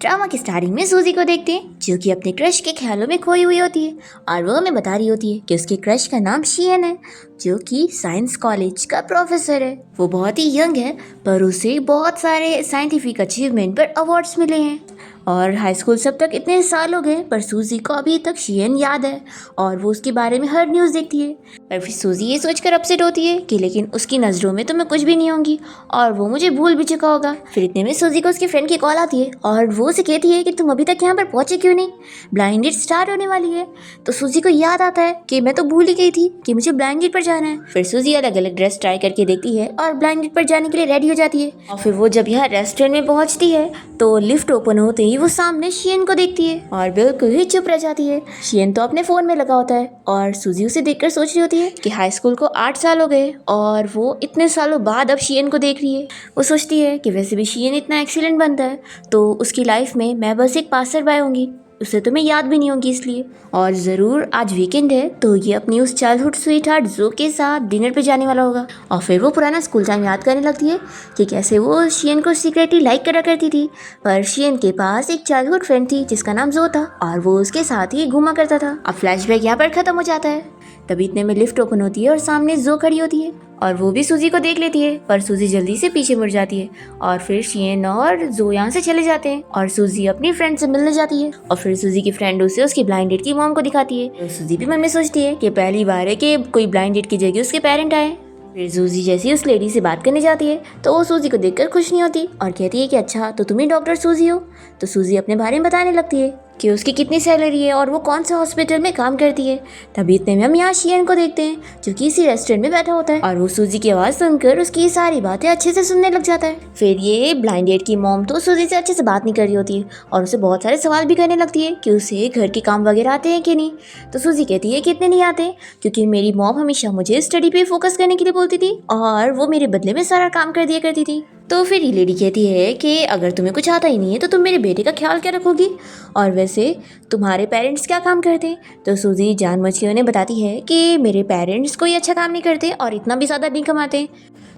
Drama की starting में सूजी को देखते हैं जो कि अपने क्रश के ख्यालों में खोई हुई होती है और वो हमें बता रही होती है कि उसके क्रश का नाम शियन है जो कि साइंस कॉलेज का प्रोफेसर है। वो बहुत ही यंग है पर उसे बहुत सारे साइंटिफिक अचीवमेंट पर अवार्ड्स मिले हैं और हाई स्कूल सब तक इतने साल हो गए पर सूजी को अभी तक शियन याद है और वो उसके बारे में हर न्यूज़ देखती है। पर फिर सूजी ये सोचकर अपसेट होती है कि लेकिन उसकी नज़रों में तो मैं कुछ भी नहीं होंगी और वो मुझे भूल भी चुका होगा। फिर इतने में सूजी को उसके फ्रेंड की कॉल आती है और वो उसे कहती है कि तुम अभी तक यहाँ पर पहुंचे क्यों नहीं, ब्लाइंड डेट स्टार्ट होने वाली है। तो सूजी को याद आता है कि मैं तो भूल ही गई थी कि मुझे ब्लाइंड डेट पर जाना है। फिर सूजी अलग अलग ड्रेस ट्राई करके देखती है और ब्लाइंड डेट पर जाने के लिए रेडी हो जाती है और फिर वो जब यहाँ रेस्टोरेंट में पहुंचती है तो लिफ्ट ओपन होते ही वो सामने शियन को देखती है और बिल्कुल ही चुप रह जाती है। शियन तो अपने फोन में लगा होता है और सूजी उसे देखकर सोच रही होती है कि हाई स्कूल को 8 साल हो गए और वो इतने सालों बाद अब शियन को देख रही है। वो सोचती है कि वैसे भी शियन इतना एक्सीलेंट बनता है तो उसकी लाइफ में मैं बस एक पासर बाय होंगी, उसे तो मैं याद भी नहीं होगी इसलिए। और ज़रूर आज वीकेंड है तो ये अपनी उस चाइल्डहुड स्वीट हार्ट जो के साथ डिनर पे जाने वाला होगा। और फिर वो पुराना स्कूल टाइम याद करने लगती है कि कैसे वो शियन को सीक्रेटली लाइक करा करती थी पर शियन के पास एक चाइल्डहुड फ्रेंड थी जिसका नाम जो था और वो उसके साथ ही घूमा करता था। अब फ्लैशबैक यहाँ पर खत्म हो जाता है। तभी इतने में लिफ्ट ओपन होती है और सामने जो खड़ी होती है और वो भी सूजी को देख लेती है पर सूजी जल्दी से पीछे मुड़ जाती है और फिर शियन और जो यहाँ से चले जाते हैं और सूजी अपनी फ्रेंड से मिलने जाती है। और फिर सूजी की फ्रेंड उसे उसकी ब्लाइंड डेट की मॉम को दिखाती है तो सूजी भी मन में सोचती है कि पहली बार है कि कोई ब्लाइंड डेट की जगह उसके पेरेंट आए। फिर सूजी जैसी उस लेडी से बात करने जाती है तो वो सूजी को देखकर खुश नहीं होती और कहती है कि अच्छा तो तुम ही डॉक्टर सूजी हो। तो सूजी अपने बारे में बताने लगती है कि उसकी कितनी सैलरी है और वो कौन से हॉस्पिटल में काम करती है। तभी इतने में हम यहाँ शियन को देखते हैं जो कि इसी रेस्टोरेंट में बैठा होता है और वो सूजी की आवाज़ सुनकर उसकी ये सारी बातें अच्छे से सुनने लग जाता है। फिर ये ब्लाइंड डेट की मॉम तो सूजी से अच्छे से बात नहीं कर रही होती है और उसे बहुत सारे सवाल भी करने लगती है कि उसे घर के काम वगैरह आते हैं कि नहीं। तो सूजी कहती है कि इतने नहीं आते क्योंकि मेरी मॉम हमेशा मुझे स्टडी पे फोकस करने के लिए बोलती थी और वो मेरे बदले में सारा काम कर दिया करती थी। तो फिर ये लेडी कहती है कि अगर तुम्हें कुछ आता ही नहीं है तो तुम मेरे बेटे का ख्याल क्या रखोगी और वैसे तुम्हारे पेरेंट्स क्या काम करते हैं। तो सूजी जानबूझ के उन्हें बताती है कि मेरे पेरेंट्स कोई अच्छा काम नहीं करते और इतना भी ज़्यादा नहीं कमाते।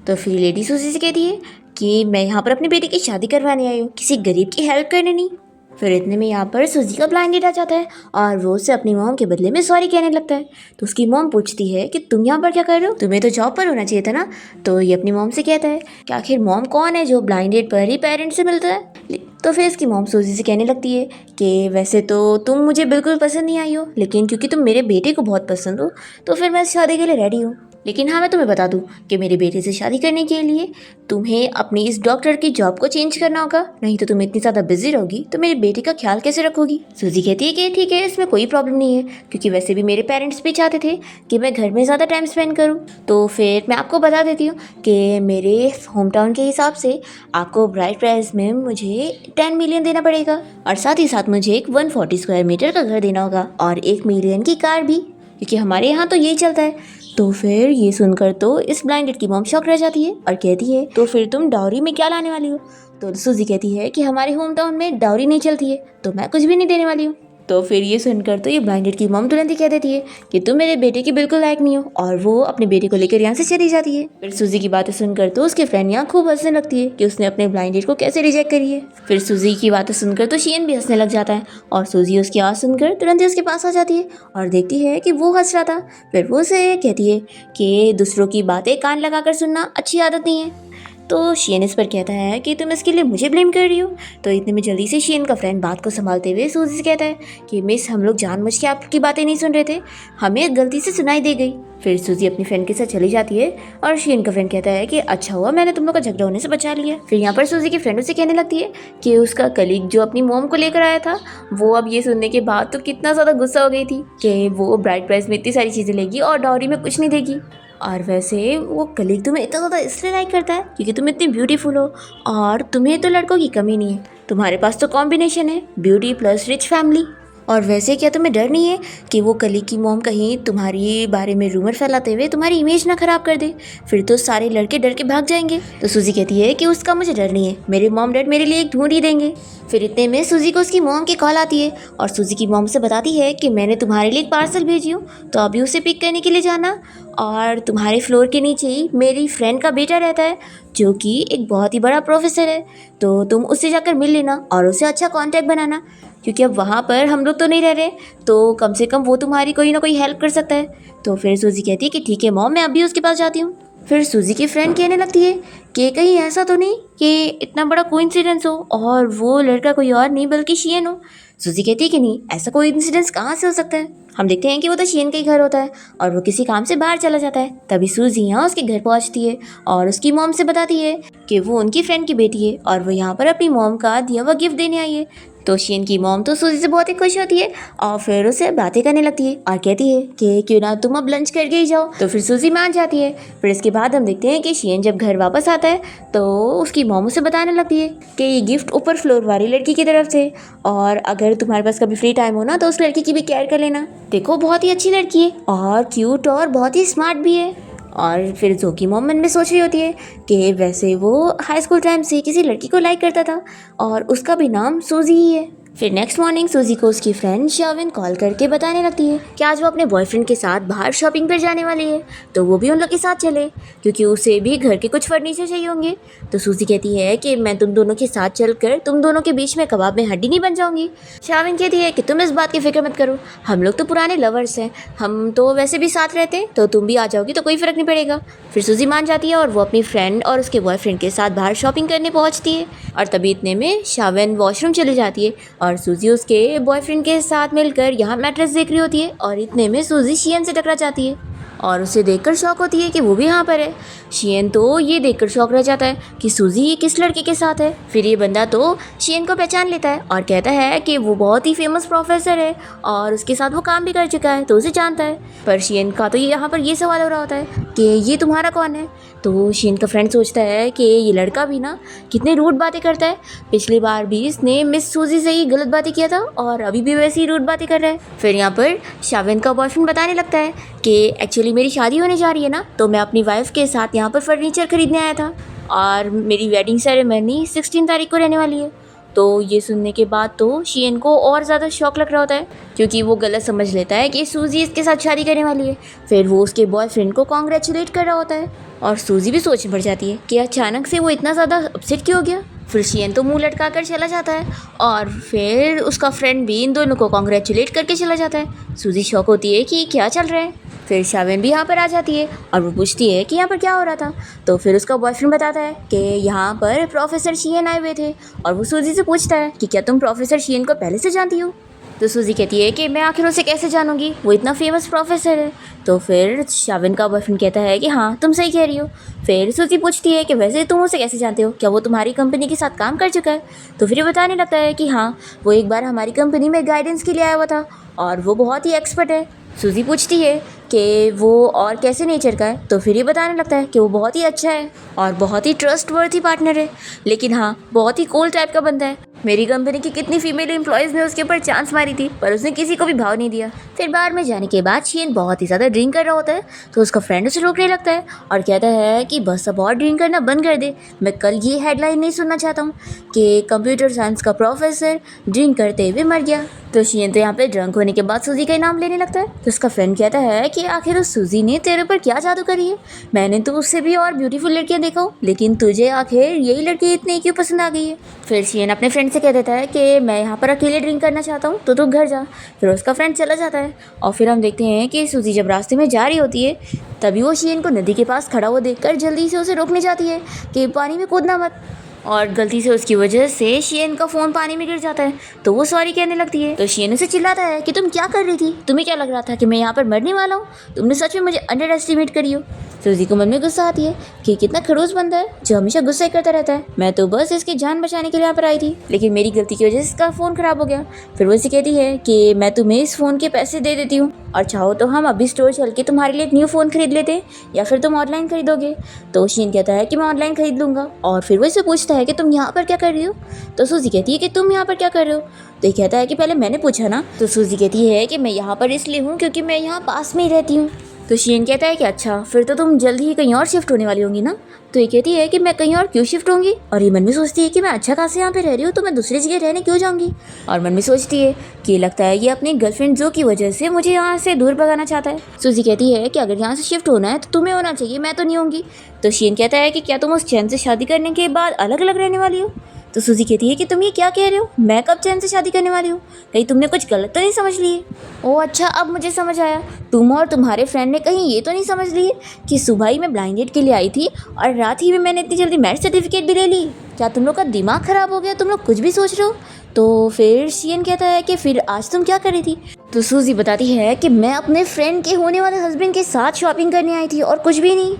तो फिर लेडी सूजी से कहती है कि मैं यहाँ पर अपने बेटे की शादी करवाने आई हूँ, किसी गरीब की हेल्प करने नहीं। फिर इतने में यहाँ पर सूजी का ब्लाइंड डेट आ जाता है और वो उससे अपनी मॉम के बदले में सॉरी कहने लगता है। तो उसकी मॉम पूछती है कि तुम यहाँ पर क्या कर रहे हो, तुम्हें तो जॉब पर होना चाहिए था ना। तो ये अपनी मॉम से कहता है कि आखिर मॉम कौन है जो ब्लाइंड डेट पर ही पेरेंट्स से मिलता है। तो फिर इसकी मॉम सूजी से कहने लगती है कि वैसे तो तुम मुझे बिल्कुल पसंद नहीं आई हो लेकिन क्योंकि तुम मेरे बेटे को बहुत पसंद हो तो फिर मैं शादी के लिए रेडी हूँ। लेकिन हाँ मैं तुम्हें बता दूँ कि मेरे बेटे से शादी करने के लिए तुम्हें अपनी इस डॉक्टर की जॉब को चेंज करना होगा, नहीं तो तुम इतनी ज़्यादा बिजी रहोगी तो मेरे बेटे का ख्याल कैसे रखोगी। सूजी कहती है कि ठीक है इसमें कोई प्रॉब्लम नहीं है क्योंकि वैसे भी मेरे पेरेंट्स भी चाहते थे कि मैं घर में ज़्यादा टाइम स्पेंड करूँ। तो फिर मैं आपको बता देती हूँ कि मेरे होम टाउन के हिसाब से आपको ब्राइड प्राइस में मुझे 10 मिलियन देना पड़ेगा और साथ ही साथ मुझे एक 140 स्क्वायर मीटर का घर देना होगा और 1 मिलियन की कार भी क्योंकि हमारे यहाँ तो यही चलता है। तो फिर ये सुनकर तो इस ब्लाइंडेड की मॉम शॉक रह जाती है और कहती है तो फिर तुम डाउरी में क्या लाने वाली हो। तो सूजी कहती है कि हमारे होम टाउन में डाउरी नहीं चलती है तो मैं कुछ भी नहीं देने वाली हूँ। तो फिर ये सुनकर तो ये ब्लाइंडेड की मॉम तुरंत ही कह देती है कि तुम मेरे बेटे की बिल्कुल लायक नहीं हो और वो अपने बेटे को लेकर यहाँ से चली जाती है। फिर सूजी की बातें सुनकर तो उसके फ्रेंड यहाँ खूब हंसने लगती है कि उसने अपने ब्लाइंडेड को कैसे रिजेक्ट करी है। फिर सूजी की बातें सुनकर तो शियन भी हंसने लग जाता है और सूजी उसकी आवाज़ सुनकर तुरंत ही उसके पास आ जाती है और देखती है कि वो हंस रहा था। फिर वो उसे कहती है कि दूसरों की बातें कान लगाकर सुनना अच्छी आदत नहीं है। तो शियन इस पर कहता है कि तुम इसके लिए मुझे ब्लेम कर रही हो। तो इतने में जल्दी से शियन का फ्रेंड बात को संभालते हुए सूजी से कहता है कि मिस हम लोग जानबूझ के आपकी बातें नहीं सुन रहे थे, हमें गलती से सुनाई दे गई। फिर सूजी अपनी फ्रेंड के साथ चली जाती है और शियन का फ्रेंड कहता है कि अच्छा हुआ मैंने तुम लोग का झगड़ा होने से बचा लिया। फिर यहाँ पर सूजी की फ्रेंड उसे कहने लगती है कि उसका कलीग जो अपनी मॉम को लेकर आया था वो अब ये सुनने के बाद तो कितना ज़्यादा गुस्सा हो गई थी कि वो ब्राइड प्राइस में इतनी सारी चीज़ें लेगी और डाउरी में कुछ नहीं देगी। और वैसे वो कलीग तुम्हें इतना ज़्यादा इसलिए लाइक करता है क्योंकि तुम इतनी ब्यूटीफुल हो और तुम्हें तो लड़कों की कमी नहीं है, तुम्हारे पास तो कॉम्बिनेशन है ब्यूटी प्लस रिच फैमिली। और वैसे क्या तुम्हें डर नहीं है कि वो कली की मॉम कहीं तुम्हारी बारे में रूमर फैलाते हुए तुम्हारी इमेज ना खराब कर दे, फिर तो सारे लड़के डर के भाग जाएंगे। तो सूजी कहती है कि उसका मुझे डर नहीं है, मेरे मॉम डैड मेरे लिए एक ढूंढ ही देंगे। फिर इतने में सूजी को उसकी मॉम की कॉल आती है और सूजी की मॉम से बताती है कि मैंने तुम्हारे लिए एक पार्सल भेजी हूँ, तो अभी उसे पिक करने के लिए जाना। और तुम्हारे फ्लोर के नीचे ही मेरी फ्रेंड का बेटा रहता है जो कि एक बहुत ही बड़ा प्रोफेसर है, तो तुम उससे जाकर मिल लेना और उससे अच्छा कांटेक्ट बनाना, क्योंकि अब वहाँ पर हम लोग तो नहीं रह रहे, तो कम से कम वो तुम्हारी कोई ना कोई हेल्प कर सकता है। तो फिर सूजी कहती है कि ठीक है मॉम, मैं अभी उसके पास जाती हूँ। फिर सूजी की फ्रेंड कहने लगती है कि कहीं ऐसा तो नहीं कि इतना बड़ा कोइंसिडेंस हो और वो लड़का कोई और नहीं बल्कि शियन हो। सूजी कहती है कि नहीं, ऐसा कोई इंसिडेंस कहाँ से हो सकता है। हम देखते हैं कि वो तो शियन का ही घर होता है और वो किसी काम से बाहर चला जाता है। तभी सूजी यहाँ उसके घर पहुँचती है और उसकी मॉम से बताती है कि वो उनकी फ्रेंड की बेटी है और वो यहाँ पर अपनी मॉम का दिया हुआ गिफ्ट देने आई है। तो शियन की मॉम तो सूजी से बहुत ही खुश होती है और फिर उसे बातें करने लगती है और कहती है कि क्यों ना तुम अब लंच करके ही जाओ। तो फिर सूजी मान जाती है। फिर इसके बाद हम देखते हैं कि शियन जब घर वापस आता है तो उसकी मॉम उसे बताने लगती है कि ये गिफ्ट ऊपर फ्लोर वाली लड़की की तरफ से, और अगर तुम्हारे पास कभी फ्री टाइम हो ना तो उस लड़की की भी केयर कर लेना। देखो बहुत ही अच्छी लड़की है और क्यूट और बहुत ही स्मार्ट भी है। और फिर जो की मॉम मन में सोच रही होती है कि वैसे वो हाई स्कूल टाइम से किसी लड़की को लाइक करता था और उसका भी नाम सूजी ही है। फिर नेक्स्ट मॉर्निंग सूजी को उसकी फ्रेंड शाविन कॉल करके बताने लगती है कि आज वो अपने बॉयफ्रेंड के साथ बाहर शॉपिंग पर जाने वाली है, तो वो भी उन लोग के साथ चले क्योंकि उसे भी घर के कुछ फर्नीचर चाहिए होंगे। तो सूजी कहती है कि मैं तुम दोनों के साथ चलकर तुम दोनों के बीच में कबाब में हड्डी नहीं बन जाऊंगी। शाविन कहती है कि तुम इस बात की फिक्र मत करो, हम लोग तो पुराने लवर्स हैं, हम तो वैसे भी साथ रहते हैं, तो तुम भी आ जाओगी तो कोई फ़र्क नहीं पड़ेगा। फिर सूजी मान जाती है और वो अपनी फ्रेंड और उसके बॉयफ्रेंड के साथ बाहर शॉपिंग करने पहुंचती है। और तभी इतने में शाविन वॉशरूम चली जाती है और सूजी उसके बॉयफ्रेंड के साथ मिलकर यहाँ मैट्रेस देख रही होती है और इतने में सूजी शियन से टकरा जाती है और उसे देखकर शॉक होती है कि वो भी यहाँ पर है। शियन तो ये देखकर शॉक रह जाता है कि सूजी ये किस लड़के के साथ है। फिर ये बंदा तो शियन को पहचान लेता है और कहता है कि वो बहुत ही फेमस प्रोफेसर है और उसके साथ वो काम भी कर चुका है, तो उसे जानता है। पर शियन का तो यहाँ पर ये सवाल हो रहा होता है कि ये तुम्हारा कौन है। तो शियन का फ्रेंड सोचता है कि ये लड़का भी ना कितने रूड बातें करता है, पिछली बार भी इसने मिस सूजी से ही गलत बातें किया था और अभी भी वैसी ही रूड बातें कर रहा है। फिर यहाँ पर शाविन का बॉयफ्रेंड बताने लगता है कि एक्चुअली मेरी शादी होने जा रही है ना, तो मैं अपनी वाइफ के साथ यहाँ पर फर्नीचर खरीदने आया था और मेरी वेडिंग सेरेमनी 16 तारीख को रहने वाली है। तो ये सुनने के बाद तो शियन को और ज़्यादा शौक लग रहा होता है क्योंकि वो गलत समझ लेता है कि सूजी इसके साथ शादी करने वाली है। फिर वो उसके बॉयफ्रेंड को कॉन्ग्रेचुलेट कर रहा होता है और सूजी भी सोच में पड़ जाती है कि अचानक से वो इतना ज़्यादा अपसेट क्यों हो गया। फिर शियन तो मुंह लटका कर चला जाता है और फिर उसका फ्रेंड भी इन दोनों को कॉन्ग्रेचुलेट करके चला जाता है। सूजी शौक होती है कि क्या चल रहा है। फिर शाविन भी यहाँ पर आ जाती है और वो पूछती है कि यहाँ पर क्या हो रहा था। तो फिर उसका बॉयफ्रेंड बताता है कि यहाँ पर प्रोफेसर शियन आए हुए थे और वो सूजी से पूछता है कि क्या तुम प्रोफेसर शियन को पहले से जानती हो। तो सूजी कहती है कि मैं आखिर उसे कैसे जानूंगी, वो इतना फेमस प्रोफेसर है। तो फिर शाविन का बॉयफ्रेंड कहता है कि हाँ तुम सही कह रही हो। फिर सूजी पूछती है कि वैसे तुम उसे कैसे जानते हो, क्या वो तुम्हारी कंपनी के साथ काम कर चुका है। तो फिर ये बताने लगता है कि हाँ वो एक बार हमारी कंपनी में गाइडेंस के लिए आया हुआ था और वो बहुत ही एक्सपर्ट है। सूजी पूछती है कि वो और कैसे नेचर का है। तो फिर ये बताने लगता है कि वो बहुत ही अच्छा है और बहुत ही ट्रस्टवर्थी पार्टनर है, लेकिन हाँ बहुत ही कूल टाइप का बंदा है। मेरी कंपनी की कितनी फीमेल एम्प्लॉयज़ ने उसके ऊपर चांस मारी थी पर उसने किसी को भी भाव नहीं दिया। फिर बार में जाने के बाद शियन बहुत ही ज़्यादा ड्रिंक कर रहा होता है, तो उसका फ्रेंड उसे रोकने लगता है और कहता है कि बस अब और ड्रिंक करना बंद कर दे, मैं कल ये हेडलाइन नहीं सुनना चाहता हूँ कि कंप्यूटर साइंस का प्रोफेसर ड्रिंक करते हुए मर गया। तो शियन तो यहाँ पे ड्रंक होने के बाद सूजी का ही नाम लेने लगता है। तो उसका फ्रेंड कहता है कि आखिर उस सूजी ने तेरे ऊपर क्या जादू करी है, मैंने तो उससे भी और ब्यूटीफुल लड़कियाँ देखा हूँ, लेकिन तुझे आखिर यही लड़की इतनी क्यों पसंद आ गई है। फिर शियन अपने फ्रेंड से कह देता है कि मैं यहाँ पर अकेले ड्रिंक करना चाहता हूँ, तो तू घर जा। फिर उसका फ्रेंड चला जाता है और फिर हम देखते हैं कि सूजी जब रास्ते में जा रही होती है तभी वो शियन को नदी के पास खड़ा हुआ देखकर जल्दी से उसे रोकने जाती है कि पानी में कूदना मत, और गलती से उसकी वजह से शियन का फ़ोन पानी में गिर जाता है। तो वो सॉरी कहने लगती है। तो शियन उसे चिल्लाता है कि तुम क्या कर रही थी, तुम्हें क्या लग रहा था कि मैं यहाँ पर मरने वाला हूँ, तुमने सच में मुझे अंडर एस्टिमेट करी हो। सूजी को मन में गुस्सा आती है कि कितना खड़ूस बंदा है जो हमेशा गुस्सा करता रहता है, मैं तो बस इसकी जान बचाने के लिए यहाँ पर आई थी, लेकिन मेरी गलती की वजह से इसका फ़ोन ख़राब हो गया। फिर वो इसे कहती है कि मैं तुम्हें इस फ़ोन के पैसे दे देती हूँ और चाहो तो हम अभी स्टोर चल के तुम्हारे लिए एक न्यू फ़ोन खरीद लेते या फिर तुम ऑनलाइन खरीदोगे। तो शियन कहता है कि मैं ऑनलाइन खरीद लूँगा और फिर वो इसे पूछता पूछता है कि तुम यहाँ पर क्या कर रही हो। तो सूजी कहती है कि तुम यहाँ पर क्या कर रहे हो। तो ये कहता है कि पहले मैंने पूछा ना। तो सूजी कहती है कि मैं यहाँ पर इसलिए हूँ क्योंकि मैं यहाँ पास में ही रहती हूँ। तो शियन कहता है कि अच्छा, फिर तो तुम जल्दी ही कहीं और शिफ्ट होने वाली होंगी ना। तो ये कहती है कि मैं कहीं और क्यों शिफ्ट होंगी, और ये मन में सोचती है कि मैं अच्छा खासा यहाँ पे रह रही हूँ तो मैं दूसरी जगह रहने क्यों जाऊँगी। और मन में सोचती है कि लगता है ये अपनी गर्लफ्रेंड जो की वजह से मुझे यहाँ से दूर भगाना चाहता है। सूजी कहती है कि अगर यहाँ से शिफ्ट होना है तो तुम्हें होना चाहिए, मैं तो नहीं होंगी। तो शियन कहता है कि क्या तुम उस चैन से शादी करने के बाद अलग अलग रहने वाली हो। तो सूजी कहती है कि तुम ये क्या कह रहे हो, मैं कब चैन से शादी करने वाली हूँ, कहीं तुमने कुछ गलत तो नहीं समझ लिए। ओह अच्छा, अब मुझे समझ आया, तुम और तुम्हारे फ्रेंड ने कहीं ये तो नहीं समझ लिए कि सुबह ही मैं ब्लाइंड डेट के लिए आई थी और रात ही में मैंने इतनी जल्दी मैरिज सर्टिफिकेट भी ले ली। क्या तुम लोग का दिमाग ख़राब हो गया, तुम लोग कुछ भी सोच रहे हो। तो फिर शियन कहता है कि फिर आज तुम क्या कर रही थी। तो सूजी बताती है कि मैं अपने फ्रेंड के होने वाले हस्बैंड के साथ शॉपिंग करने आई थी और कुछ भी नहीं,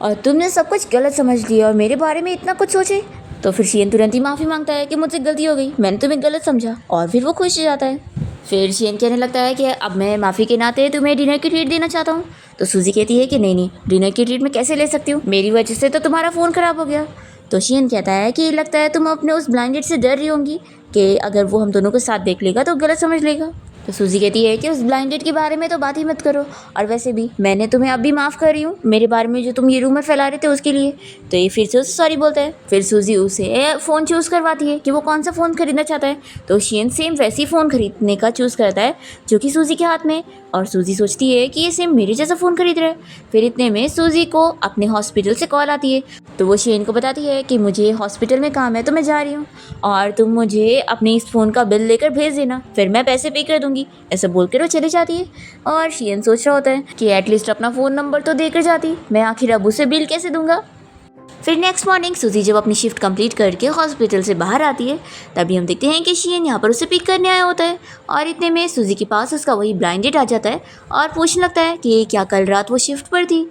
और तुमने सब कुछ गलत समझ लिया और मेरे बारे में इतना कुछ सोचे। तो फिर शियन तुरंत ही माफ़ी मांगता है कि मुझसे गलती हो गई, मैंने तुम्हें गलत समझा, और फिर वो खुश हो जाता है। फिर शियन कहने लगता है कि अब मैं माफ़ी के नाते तुम्हें डिनर की ट्रीट देना चाहता हूँ। तो सूजी कहती है कि नहीं नहीं, डिनर की ट्रीट मैं कैसे ले सकती हूँ, मेरी वजह से तो तुम्हारा फ़ोन ख़राब हो गया। तो शियन कहता है कि लगता है तुम अपने उस ब्लाइंड डेट से डर रही होंगी कि अगर वो हम दोनों को साथ देख लेगा तो गलत समझ लेगा। तो सूजी कहती है कि उस ब्लाइंड डेट के बारे में तो बात ही मत करो, और वैसे भी मैंने तुम्हें अब भी माफ़ कर रही हूँ मेरे बारे में जो तुम ये रूमर फैला रहे थे उसके लिए। तो ये फिर से उसे सॉरी बोलता है। फिर सूजी उसे फ़ोन चूज़ करवाती है कि वो कौन सा फ़ोन खरीदना चाहता है। तो शियन सेम वैसे ही फ़ोन खरीदने का चूज़ करता है जो कि सूजी के हाथ में, और सूजी सोचती है कि ये सेम मेरे जैसा फ़ोन खरीद रहा है। फिर इतने में सूजी को अपने हॉस्पिटल से कॉल आती है। तो वो शियन को बताती है कि मुझे हॉस्पिटल में काम है तो मैं जा रही हूँ, और तुम मुझे अपने इस फ़ोन का बिल लेकर भेज देना, फिर मैं पैसे पे कर दूँगी। ऐसा बोलकर वो चली जाती है। और शियन सोच रहा होता है कि एटलीस्ट अपना फ़ोन नंबर तो देकर जाती, मैं आखिर अब उसे बिल कैसे दूंगा। फिर नेक्स्ट मॉर्निंग सूजी जब अपनी शिफ्ट कंप्लीट करके हॉस्पिटल से बाहर आती है, तभी हम देखते हैं कि शियन यहाँ पर उसे पिक करने आया होता है। और इतने में सूजी के पास उसका वही ब्लाइंड डेट आ जाता है और पूछने लगता है कि क्या कल रात वो शिफ्ट पर थी।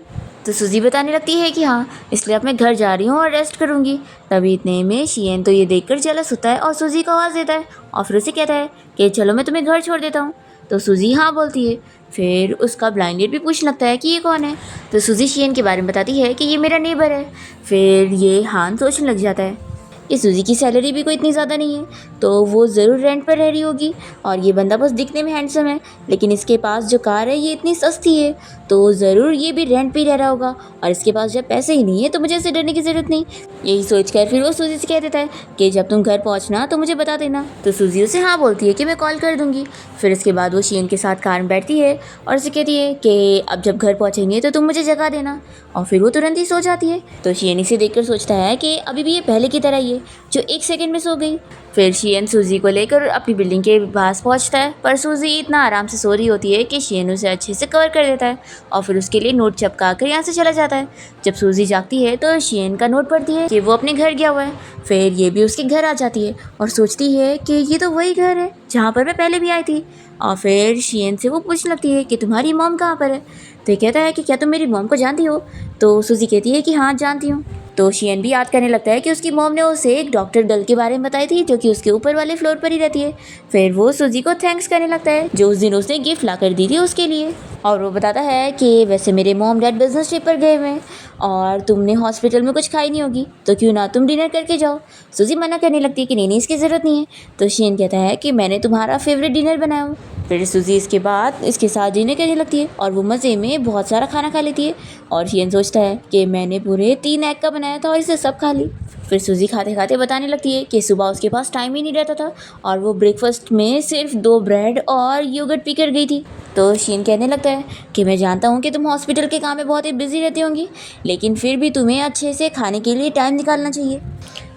तो सूजी बताने लगती है कि हाँ, इसलिए अब मैं घर जा रही हूँ और रेस्ट करूँगी। तभी इतने में शियन तो ये देखकर जेलस होता है और सूजी को आवाज़ देता है और फिर उसे कहता है कि चलो मैं तुम्हें घर छोड़ देता हूँ। तो सूजी हाँ बोलती है। फिर उसका ब्लाइंड डेट भी पूछने लगता है कि ये कौन है। तो सूजी शियन के बारे में बताती है कि ये मेरा नेबर है। फिर ये हान सोचने लग जाता है कि सूजी की सैलरी भी कोई इतनी ज़्यादा नहीं है, तो वो ज़रूर रेंट पर रह रही होगी, और ये बंदा बस दिखने में हैंडसम है, लेकिन इसके पास जो कार है ये इतनी सस्ती है, तो ज़रूर ये भी रेंट पे रह रहा होगा, और इसके पास जब पैसे ही नहीं है तो मुझे इसे डरने की ज़रूरत नहीं। यही सोचकर फिर वो सूजी से कह देता है कि जब तुम घर पहुँचना तो मुझे बता देना। तो सूजी उसे हाँ बोलती है कि मैं कॉल कर दूँगी। फिर इसके बाद वो शियन के साथ कार में बैठती है और उसे कहती है कि अब जब घर पहुँचेंगे तो तुम मुझे जगा देना, और फिर वो तुरंत ही सो जाती है। तो शियन इसे देखकर सोचता है कि अभी भी ये पहले की तरह ही है जो 1 सेकंड में सो गई। फिर शियन सूजी को लेकर अपनी बिल्डिंग के पास पहुंचता है, पर सूजी इतना आराम से सो रही होती है कि शियन उसे अच्छे से कवर कर देता है और फिर उसके लिए नोट चिपका कर यहाँ से चला जाता है। जब सूजी जागती है तो शियन का नोट पढ़ती है कि वो अपने घर गया हुआ है। फिर ये भी उसके घर आ जाती है और सोचती है कि ये तो वही घर है जहाँ पर मैं पहले भी आई थी। और फिर शियन से वो पूछने लगती है कि तुम्हारी मॉम कहाँ पर है। तो ये कहता है कि क्या तुम मेरी मॉम को जानती हो। तो सूजी कहती है कि हाँ जानती हूँ। तो शियन भी याद करने लगता है कि उसकी मॉम ने उसे एक डॉक्टर डल के बारे में बताई थी जो कि उसके ऊपर वाले फ्लोर पर ही रहती है। फिर वो सूजी को थैंक्स करने लगता है जो उस दिन उसने गिफ्ट ला कर दी थी उसके लिए, और वो बताता है कि वैसे मेरे मॉम डैड बिजनेस ट्रिप पर गए हुए हैं और तुमने हॉस्पिटल में कुछ खाई नहीं होगी, तो क्यों ना तुम डिनर करके जाओ। सूजी मना करने लगती है कि नहीं नहीं इसकी ज़रूरत नहीं है। तो शियन कहता है कि मैंने तुम्हारा फेवरेट डिनर बनाया हूँ। फिर सूजी इसके बाद इसके साथ डिनर करने लगती है और वो मज़े में बहुत सारा खाना खा लेती है, और शियन सोचता है कि मैंने पूरे 3 एग का बनाया था और इसे सब खा ली। फिर सूजी खाते खाते बताने लगती है कि सुबह उसके पास टाइम ही नहीं रहता था और वो ब्रेकफास्ट में सिर्फ 2 ब्रेड और योगर्ट पी कर गई थी। तो शियन कहने लगता है कि मैं जानता हूँ कि तुम हॉस्पिटल के काम में बहुत ही बिजी रहती होंगी, लेकिन फिर भी तुम्हें अच्छे से खाने के लिए टाइम निकालना चाहिए।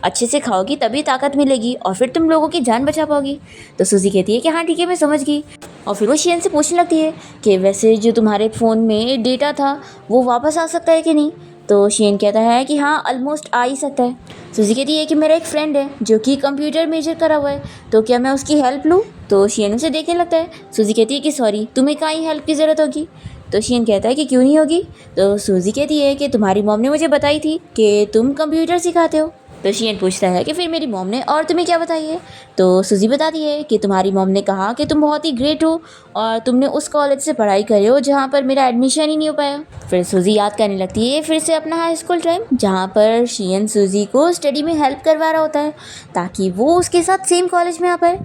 अच्छे से खाओगी तभी ताकत मिलेगी और फिर तुम लोगों की जान बचा पाओगी। तो सूजी कहती है कि हाँ ठीक है मैं समझ गई। और फिर वो शियन से पूछने लगती है कि वैसे जो तुम्हारे फ़ोन में डेटा था वो वापस आ सकता है कि नहीं। तो शियन कहता है कि हाँ ऑलमोस्ट आ ही सकता है। सूजी कहती है कि मेरा एक फ्रेंड है जो कि कंप्यूटर मेजर करा हुआ है, तो क्या मैं उसकी हेल्प लूँ। तो शियन उसे देखने लगता है। सूजी कहती है कि सॉरी तुम्हें कहाँ ही हेल्प की ज़रूरत होगी। तो शियन कहता है कि क्यों नहीं होगी। तो सूजी कहती है कि तुम्हारी मॉम ने मुझे बताई थी कि तुम कंप्यूटर सिखाते हो। तो शियन पूछता है कि फिर मेरी मॉम ने और तुम्हें क्या बताई है। तो सूजी बताती है कि तुम्हारी मॉम ने कहा कि तुम बहुत ही ग्रेट हो और तुमने उस कॉलेज से पढ़ाई करी हो जहाँ पर मेरा एडमिशन ही नहीं हो पाया। फिर सूजी याद करने लगती है फिर से अपना हाई स्कूल टाइम, जहाँ पर शियन सूजी को स्टडी में हेल्प करवा रहा होता है ताकि वो उसके साथ सेम कॉलेज में आ पाए।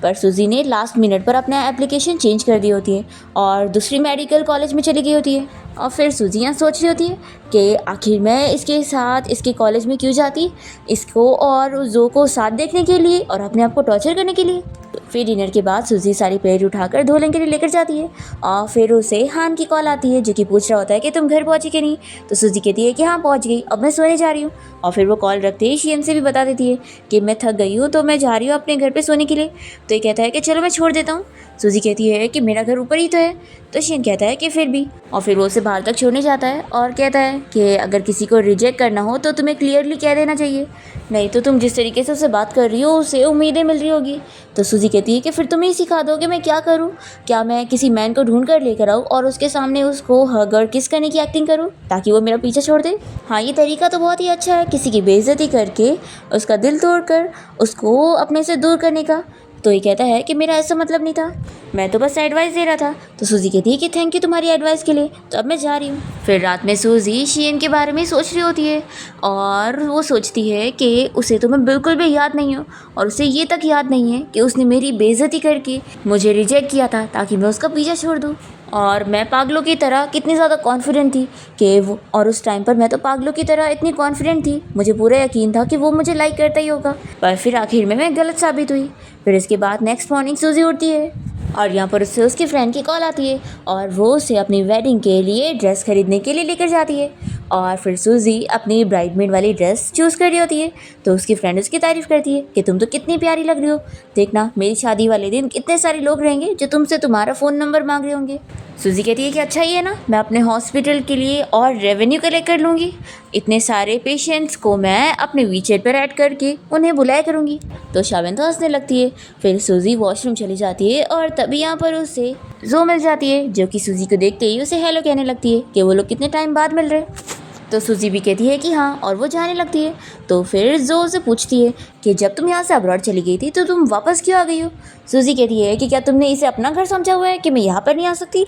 पर सूजी ने लास्ट मिनट पर अपना एप्लीकेशन चेंज कर दी होती है और दूसरी मेडिकल कॉलेज में चली गई होती है। और फिर सूजी यहाँ सोच रही होती है कि आखिर मैं इसके साथ इसके कॉलेज में क्यों जाती, इसको और जो को साथ देखने के लिए और अपने आप को टॉर्चर करने के लिए। तो फिर डिनर के बाद सूजी सारी प्लेट उठाकर धोने के लिए लेकर जाती है और फिर उसे हान की कॉल आती है जो कि पूछ रहा होता है कि तुम घर पहुँची कि नहीं। तो सूजी कहती है कि हाँ पहुँच गई, अब मैं सोने जा रही हूँ। और फिर वो कॉल रखते ही शियन से भी बता देती है कि मैं थक गई हूँ तो मैं जा रही हूँ अपने घर पे सोने के लिए। तो ये कहता है कि चलो मैं छोड़ देता हूँ। सूजी कहती है कि मेरा घर ऊपर ही तो है। तो शियन कहता है कि फिर भी। और फिर वो उसे बाहर तक छोड़ने जाता है और कहता है कि अगर किसी को रिजेक्ट करना हो तो तुम्हें क्लियरली कह देना चाहिए, नहीं तो तुम जिस तरीके से उससे बात कर रही हो उसे उम्मीदें मिल रही होगी। तो सूजी कहती है कि फिर तुम ही सिखा दो कि मैं क्या करूँ, क्या मैं किसी मैन को ढूंढ कर लेकर आऊँ और उसके सामने उसको हग और किस करने की एक्टिंग करूँ ताकि वो मेरा पीछा छोड़ दे। हाँ ये तरीका तो बहुत ही अच्छा है, किसी की बेइज्जती करके उसका दिल तोड़कर उसको अपने से दूर करने का। तो ये कहता है कि मेरा ऐसा मतलब नहीं था, मैं तो बस एडवाइस दे रहा था। तो सूजी कहती है कि थैंक यू तुम्हारी एडवाइस के लिए, तो अब मैं जा रही हूँ। फिर रात में सूजी शियन के बारे में सोच रही होती है और वो सोचती है कि उसे तो मैं बिल्कुल भी याद नहीं हूँ और उसे ये तक याद नहीं है कि उसने मेरी बेइज्जती करके मुझे रिजेक्ट किया था ताकि मैं उसका पीछा छोड़ दूँ। और मैं पागलों की तरह कितनी ज़्यादा कॉन्फिडेंट थी कि वो, और उस टाइम पर मैं तो पागलों की तरह इतनी कॉन्फिडेंट थी, मुझे पूरा यकीन था कि वो मुझे लाइक करता ही होगा, पर फिर आखिर में मैं गलत साबित हुई। फिर इसके बाद नेक्स्ट मॉर्निंग सूजी उठती है और यहाँ पर उससे उसकी फ्रेंड की कॉल आती है और वो उसे अपनी वेडिंग के लिए ड्रेस खरीदने के लिए लेकर जाती है। और फिर सूजी अपनी ब्राइडमेड वाली ड्रेस चूज़ कर रही होती है तो उसकी फ्रेंड उसकी तारीफ़ करती है कि तुम तो कितनी प्यारी लग रही हो, देखना मेरी शादी वाले दिन कितने सारे लोग रहेंगे जो तुमसे तुम्हारा फ़ोन नंबर मांग रहे होंगे। सूजी कहती है कि अच्छा ही है ना, मैं अपने हॉस्पिटल के लिए और रेवेन्यू कलेक्ट कर लूँगी, इतने सारे पेशेंट्स को मैं अपने वीचेट पर ऐड करके उन्हें बुलाया करूँगी। तो शावेन तो हंसने लगती है। फिर सूजी वॉशरूम चली जाती है और तभी यहाँ पर उसे जो मिल जाती है जो कि सूजी को देखते ही उसे हेलो कहने लगती है कि वो लोग कितने टाइम बाद मिल रहे। तो सूजी भी कहती है कि हाँ और वो जाने लगती है। तो फिर जो उसे पूछती है कि जब तुम यहाँ से अब्रॉड चली गई थी तो तुम वापस क्यों आ गई हो। सूजी कहती है कि क्या तुमने इसे अपना घर समझा हुआ है कि मैं यहाँ पर नहीं आ सकती।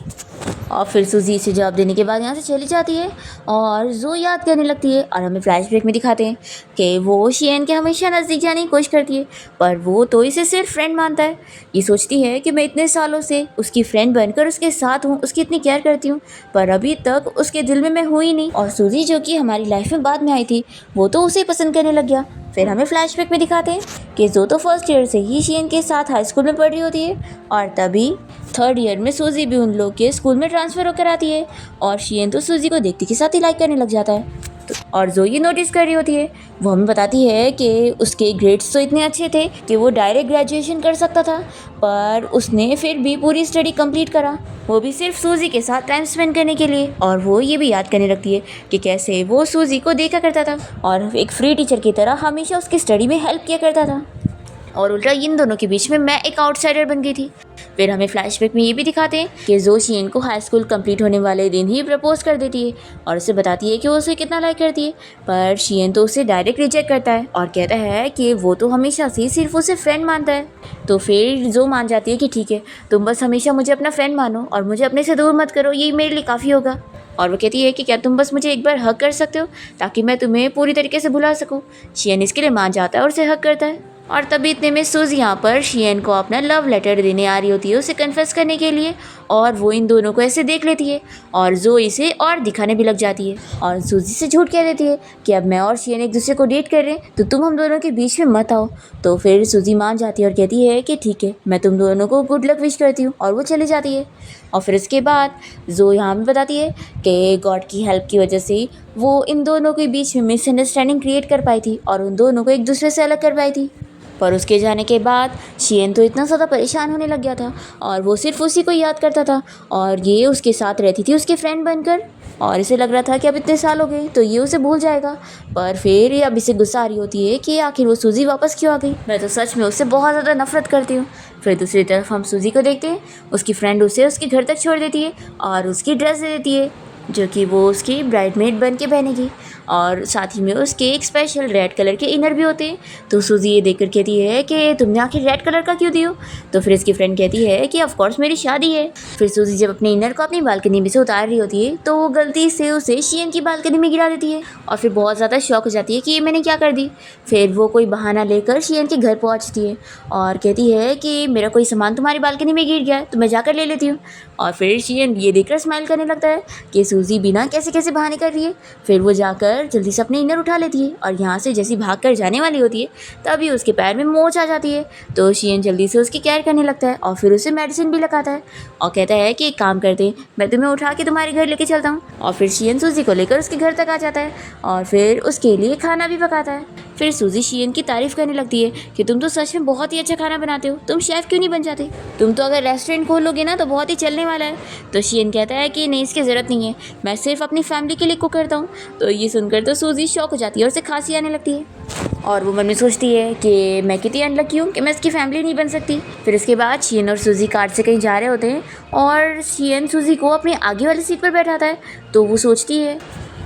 और फिर सूजी इसे जवाब देने के बाद यहाँ से चली जाती है और जो याद करने लगती है और हमें फ्लैशबैक में दिखाते हैं कि वो शियन के हमेशा नज़दीक जाने की कोशिश करती है पर वो तो इसे सिर्फ फ्रेंड मानता है। ये सोचती है कि मैं इतने सालों से उसकी फ्रेंड बनकर उसके साथ हूँ, उसकी इतनी केयर करती हूँ, पर अभी तक उसके दिल में मैं हुई नहीं। और सूजी जो कि हमारी लाइफ में बाद में आई थी वो तो उसे पसंद करने लग गया। फिर हमें फ्लैशबैक में दिखाते हैं कि जो तो फर्स्ट ईयर से ही शियन के साथ हाई स्कूल में पढ़ रही होती है और तभी थर्ड ईयर में सूजी भी उन लोग के स्कूल में ट्रांसफ़र होकर आती है और शियन तो सूजी को देखते के साथ ही लाइक करने लग जाता है। और जो ये नोटिस कर रही होती है वो हमें बताती है कि उसके ग्रेड्स तो इतने अच्छे थे कि वो डायरेक्ट ग्रेजुएशन कर सकता था, पर उसने फिर भी पूरी स्टडी कंप्लीट करा, वो भी सिर्फ सूजी के साथ टाइम स्पेंड करने के लिए। और वो ये भी याद करने लगती है कि कैसे वो सूजी को देखा करता था और एक फ्री टीचर की तरह हमेशा उसकी स्टडी में हेल्प किया करता था और उल्टा इन दोनों के बीच में मैं एक आउटसाइडर बन गई थी। फिर हमें फ्लैशबैक में ये भी दिखाते हैं कि जो शियन को हाई स्कूल कंप्लीट होने वाले दिन ही प्रपोज कर देती है और उसे बताती है कि वो उसे कितना लाइक करती है, पर शियन तो उसे डायरेक्ट रिजेक्ट करता है और कहता है कि वो तो हमेशा से सिर्फ उसे फ्रेंड मानता है। तो फिर जो मान जाती है कि ठीक है तुम बस हमेशा मुझे अपना फ्रेंड मानो और मुझे अपने से दूर मत करो, यही मेरे लिए काफ़ी होगा। और वो कहती है कि क्या तुम बस मुझे एक बार हक कर सकते हो ताकि मैं तुम्हें पूरी तरीके से भुला सकूँ। शियन इसके लिए मान जाता है और उसे हक करता है। और तभी इतने में सूजी यहाँ पर शियन को अपना लव लेटर देने आ रही होती है उसे कन्फेस करने के लिए और वो इन दोनों को ऐसे देख लेती है और जो इसे और दिखाने भी लग जाती है और सूजी से झूठ कह देती है कि अब मैं और शियन एक दूसरे को डेट कर रहे हैं तो तुम हम दोनों के बीच में मत आओ। तो फिर सूजी मान जाती है और कहती है कि ठीक है मैं तुम दोनों को गुड लक विश करती हूँ और वो चली जाती है। और फिर इसके बाद जो यहाँ भी बताती है कि गॉड की हेल्प की वजह से वो इन दोनों के बीच में मिसअंडरस्टैंडिंग क्रिएट कर पाई थी और उन दोनों को एक दूसरे से अलग कर पाई थी। पर उसके जाने के बाद शियन तो इतना ज़्यादा परेशान होने लग गया था और वो सिर्फ उसी को याद करता था और ये उसके साथ रहती थी उसकी फ्रेंड बनकर और इसे लग रहा था कि अब इतने साल हो गए तो ये उसे भूल जाएगा। पर फिर ये अब इसे गुस्सा आ रही होती है कि आखिर वो सूजी वापस क्यों आ गई, मैं तो सच में उससे बहुत ज़्यादा नफरत करती हूँ। फिर दूसरी तरफ हम सूजी को देखते हैं, उसकी फ्रेंड उसे उसके घर तक छोड़ देती है और उसकी ड्रेस दे देती है जो कि वो उसकी ब्राइडमेड बन के पहनेगी, और साथ ही में उसके एक स्पेशल रेड कलर के इनर भी होते हैं। तो सूजी ये देखकर कहती है कि तुमने आखिर रेड कलर का क्यों दियो? तो फिर इसकी फ्रेंड कहती है कि ऑफ कोर्स मेरी शादी है। फिर सूजी जब अपने इनर को अपनी बालकनी में से उतार रही होती है तो वो गलती से उसे शियन की बालकनी में गिरा देती है, और फिर बहुत ज़्यादा शॉक हो जाती है कि ये मैंने क्या कर दी। फिर वो कोई बहाना लेकर शियन के घर पहुँचती है और कहती है कि मेरा कोई सामान तुम्हारी बालकनी में गिर गया है तो मैं जाकर ले लेती हूँ। और फिर शियन ये देखकर स्माइल करने लगता है कि सूजी बिना कैसे कैसे बहाने कर रही है। फिर वो जाकर जल्दी से अपने इनर उठा लेती है और यहाँ से जैसी भाग कर जाने वाली होती है तभी उसके पैर में मोच आ जाती है। तो शियन जल्दी से उसकी केयर करने लगता है और फिर उसे मेडिसिन भी लगाता है और कहता है कि एक काम करते हैं, मैं तुम्हें उठा के तुम्हारे घर लेके चलता हूँ। और फिर शियन सूजी को लेकर उसके घर तक आ जाता है और फिर उसके लिए खाना भी पकाता है। फिर सूजी शियन की तारीफ़ करने लगती है कि तुम तो सच में बहुत ही अच्छा खाना बनाते हो, तुम शेफ़ क्यों नहीं बन जाते? तुम तो अगर रेस्टोरेंट खोलोगे ना तो बहुत ही चलने वाला है। तो शियन कहता है कि नहीं, इसकी ज़रूरत नहीं है, मैं सिर्फ अपनी फैमिली के लिए कुक करता हूँ। तो ये सुनकर तो सूजी शॉक हो जाती है और उसे खांसी आने लगती है और वो मन में सोचती है कि मैं कितनी अनलकी हूँ कि मैं इसकी फैमिली नहीं बन सकती। फिर इसके बाद शियन और सूजी कार से कहीं जा रहे होते हैं और शियन सूजी को अपने आगे वाली सीट पर बैठाता है। तो वो सोचती है